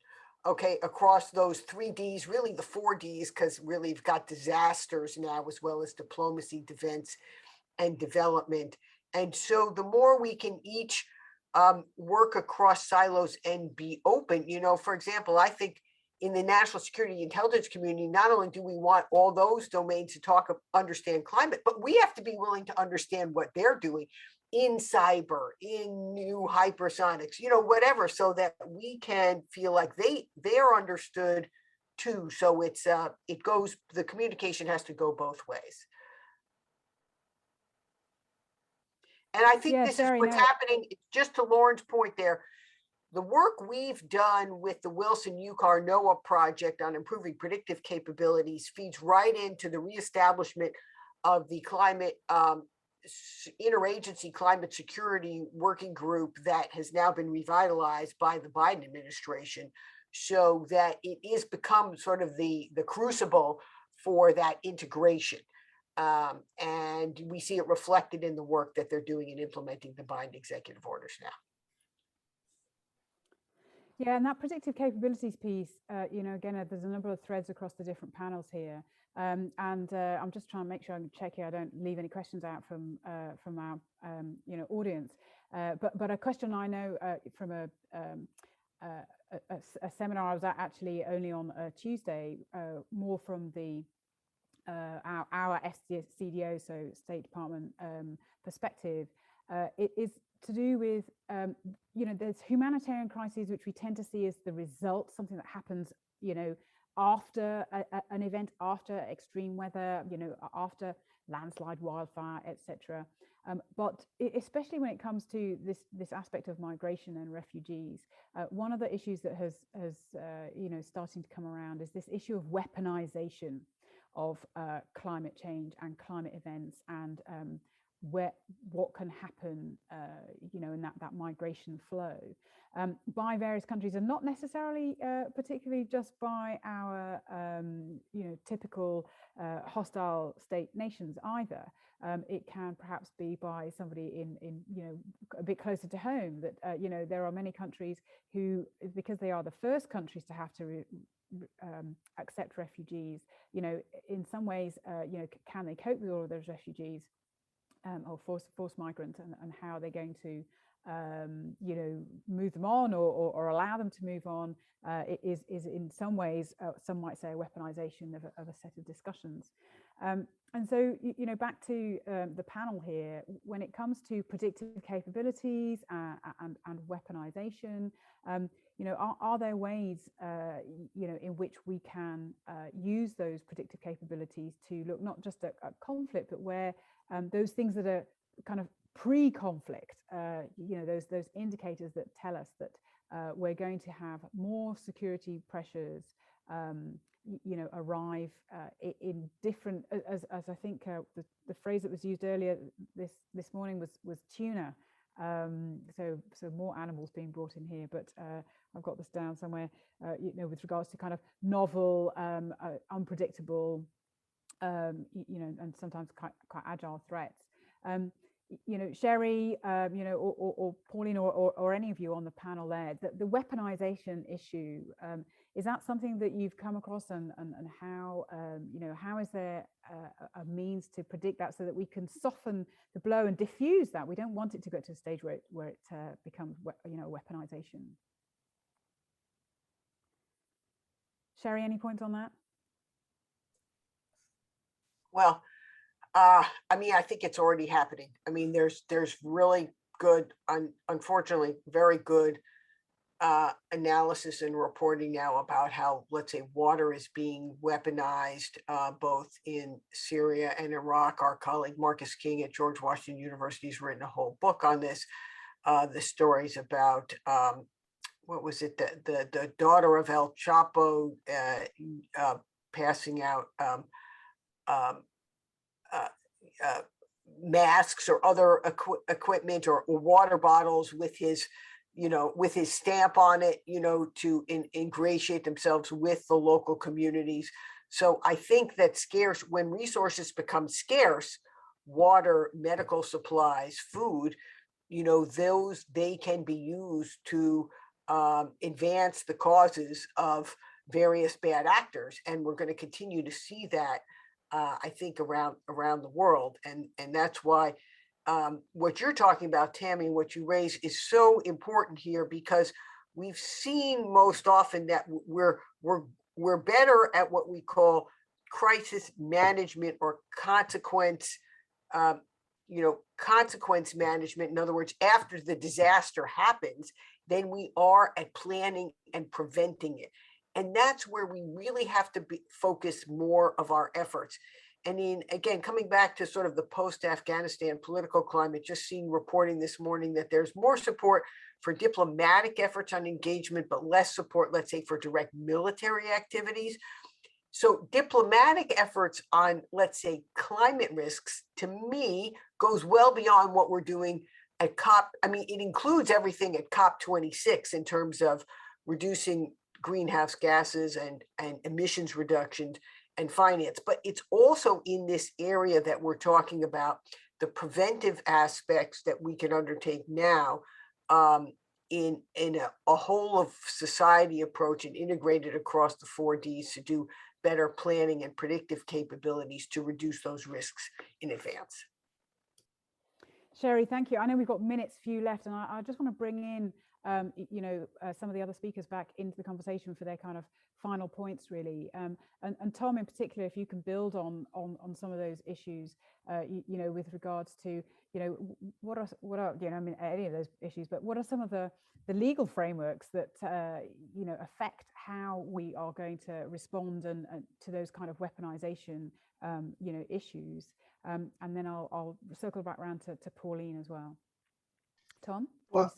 okay, across those 3 Ds, really the 4 Ds, because really you've got disasters now, as well as diplomacy, defense, and development. And so the more we can each work across silos and be open, for example, I think in the national security intelligence community, not only do we want all those domains to understand climate, but we have to be willing to understand what they're doing in cyber, in new hypersonics, whatever, so that we can feel like they're understood too. So the communication has to go both ways. And I think this is what's happening. Just to Lauren's point there, the work we've done with the Wilson UCAR NOAA project on improving predictive capabilities feeds right into the reestablishment of the climate interagency climate security working group that has now been revitalized by the Biden administration, so that it is become sort of the crucible for that integration. And we see it reflected in the work that they're doing in implementing the Biden executive orders now. Yeah, and that predictive capabilities piece, again, there's a number of threads across the different panels here. And I'm just trying to make sure I'm checking I don't leave any questions out from our audience. But a question I know from a seminar I was at actually only on Tuesday, more from the our CDO, so State Department perspective, it is to do with, there's humanitarian crises, which we tend to see as the result, something that happens, after an event, after extreme weather, after landslide, wildfire, etc. But especially when it comes to this aspect of migration and refugees, one of the issues that has starting to come around is this issue of weaponization of climate change and climate events, and what can happen, in that migration flow by various countries, and not necessarily particularly just by our typical hostile state nations either. It can perhaps be by somebody in a bit closer to home, that there are many countries who, because they are the first countries to have to accept refugees, in some ways, can they cope with all of those refugees or forced migrants, and how they're going to move them on or allow them to move on, is in some ways, some might say, a weaponization of a set of discussions. And so, back to the panel here, when it comes to predictive capabilities and weaponization, are there ways, in which we can use those predictive capabilities to look not just at conflict, but where those things that are kind of pre-conflict, those indicators that tell us that we're going to have more security pressures, arrive in different, as I think the phrase that was used earlier this morning was tuna. So more animals being brought in here, but I've got this down somewhere, with regards to kind of novel, unpredictable, and sometimes quite agile threats. Sherri, or Pauline, or any of you on the panel there, the weaponization issue, is that something that you've come across, and how, how is there a means to predict that, so that we can soften the blow and diffuse that? We don't want it to get to a stage where it becomes, weaponization. Sherri, any points on that? Well, I think it's already happening. I mean, there's really good, unfortunately, very good analysis and reporting now about how, let's say, water is being weaponized, both in Syria and Iraq. Our colleague Marcus King at George Washington University has written a whole book on this. The stories about, what was it, the daughter of El Chapo passing out masks or other equipment or water bottles with his stamp on it, to ingratiate themselves with the local communities. So I think that when resources become scarce, water, medical supplies, food, they can be used to advance the causes of various bad actors. And we're going to continue to see that, I think, around the world. And that's why what you're talking about, Thammy, what you raise is so important here, because we've seen most often that we're better at what we call crisis management or consequence management. In other words, after the disaster happens, then we are at planning and preventing it. And that's where we really have to focus more of our efforts. And again, coming back to sort of the post-Afghanistan political climate, just seeing reporting this morning that there's more support for diplomatic efforts on engagement, but less support, let's say, for direct military activities. So diplomatic efforts on, let's say, climate risks, to me, goes well beyond what we're doing at COP. I mean, it includes everything at COP26 in terms of reducing greenhouse gases and emissions reductions and finance, but it's also in this area that we're talking about, the preventive aspects that we can undertake now, in a whole of society approach and integrated across the 4Ds to do better planning and predictive capabilities to reduce those risks in advance. Sherri, thank you. I know we've got few left, and I just want to bring in some of the other speakers back into the conversation for their kind of final points, really. And Thom, in particular, if you can build on some of those issues, with regards to, what are any of those issues, but what are some of the legal frameworks that affect how we are going to respond and to those kind of weaponization issues, and then I'll circle back around to Pauline as well. Thom? Well,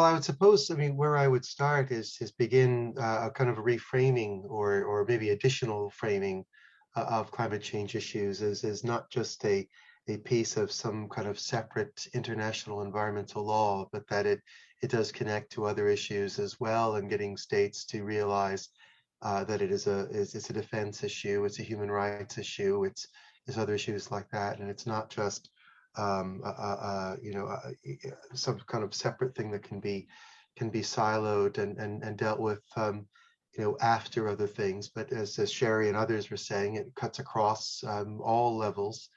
I would suppose, where I would start is begin a kind of a reframing or maybe additional framing of climate change issues as not just a piece of some kind of separate international environmental law, but that it does connect to other issues as well, and getting states to realize that it's a defense issue, it's a human rights issue, it's other issues like that, and it's not just some kind of separate thing that can be siloed and dealt with after other things. But as Sherri and others were saying, it cuts across all levels,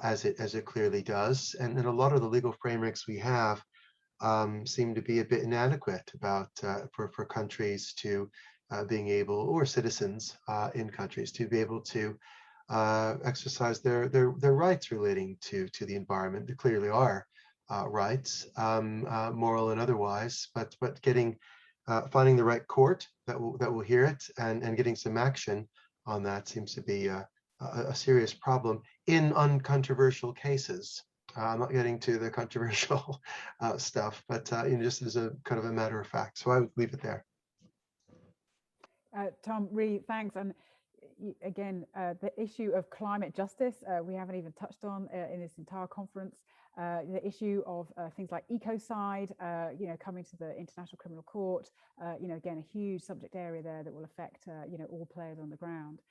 as it clearly does, and a lot of the legal frameworks we have seem to be a bit inadequate about for countries to being able, or citizens in countries, to be able to exercise their rights relating to the environment. There clearly are rights, moral and otherwise, but finding the right court that will hear it and getting some action on that seems to be a serious problem in uncontroversial cases. I'm not getting to the controversial stuff, but just as a kind of a matter of fact. So I would leave it there. Thom, really thanks. And again, the issue of climate justice, we haven't even touched on in this entire conference. The issue of things like ecocide, coming to the International Criminal Court, again, a huge subject area there that will affect, all players on the ground.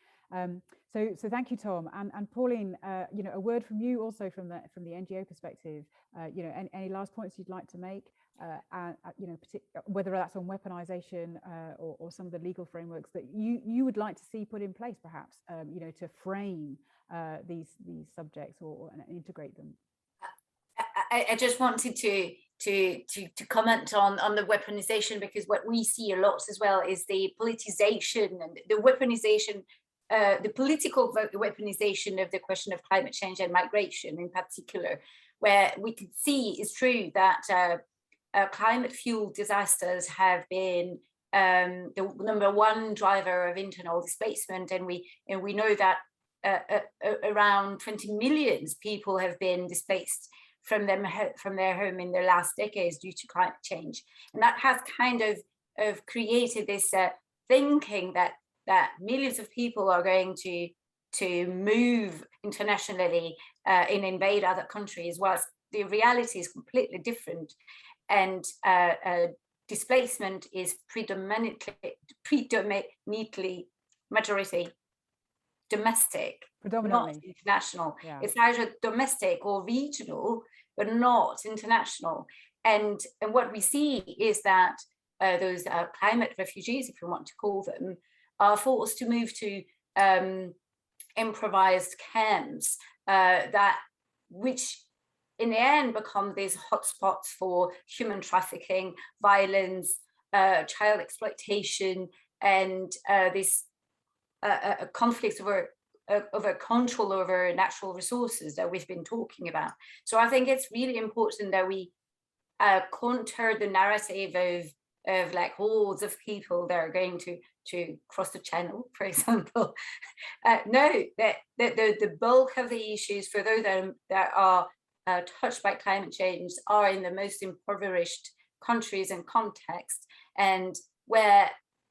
So thank you, Thom, and Pauline. A word from you also from the NGO perspective. Any last points you'd like to make? Whether that's on weaponization or some of the legal frameworks that you would like to see put in place, perhaps, to frame these subjects or integrate them. I just wanted to comment on the weaponization, because what we see a lot as well is the politicization and the weaponization, the political weaponization of the question of climate change and migration in particular, where we could see it's true that climate fueled disasters have been the number one driver of internal displacement, and we know that around 20 million people have been displaced from their home in the last decades due to climate change, and that has kind of created this thinking that millions of people are going to move internationally and invade other countries, whilst the reality is completely different. And displacement is predominantly majority domestic, not international. Yeah. It's either domestic or regional, but not international. And what we see is that those climate refugees, if you want to call them, are forced to move to improvised camps which in the end become these hotspots for human trafficking, violence, child exploitation, and this conflict over control over natural resources that we've been talking about. So I think it's really important that we counter the narrative of like hordes of people that are going to cross the channel, for example. No, that the bulk of the issues for those that are touched by climate change are in the most impoverished countries and contexts, and where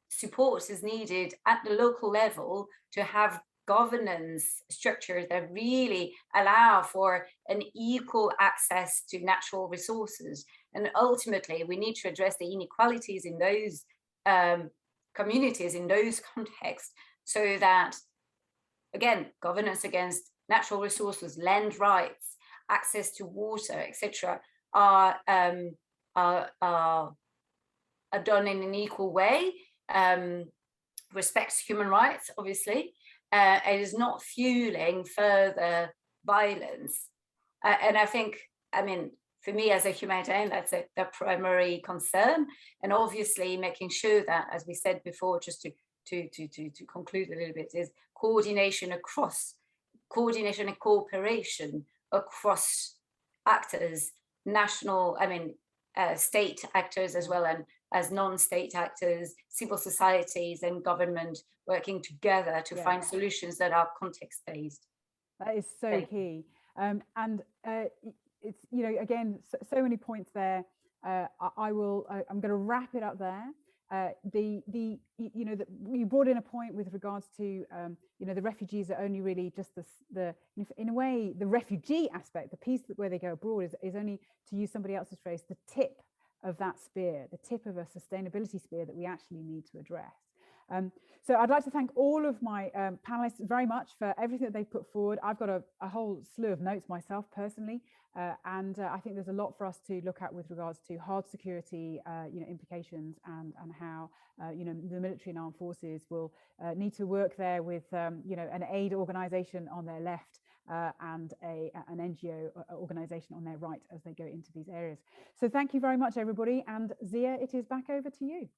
support is needed at the local level to have governance structures that really allow for an equal access to natural resources. And ultimately, we need to address the inequalities in those communities, in those contexts, so that, again, governance against natural resources, land rights, access to water, etc., are done in an equal way, respects human rights, obviously. It is not fueling further violence. And I think, for me as a humanitarian, that's the primary concern. And obviously making sure that, as we said before, just to conclude a little bit, is coordination and cooperation across actors, state actors as well as non-state actors, civil societies and government working together to find solutions that are context-based. That is so key. It's, you know, again, so many points there. I'm going to wrap it up there. You brought in a point with regards to, you know, the refugees are only really just in a way, the refugee aspect, the piece where they go abroad is only, to use somebody else's phrase, the tip of that spear, the tip of a sustainability spear that we actually need to address. So I'd like to thank all of my panelists very much for everything that they've put forward. I've got a whole slew of notes myself personally, and I think there's a lot for us to look at with regards to hard security, you know, implications, and how you know, the military and armed forces will need to work there with you know, an aid organization on their left and an NGO organization on their right as they go into these areas. So thank you very much, everybody. And Zia, it is back over to you.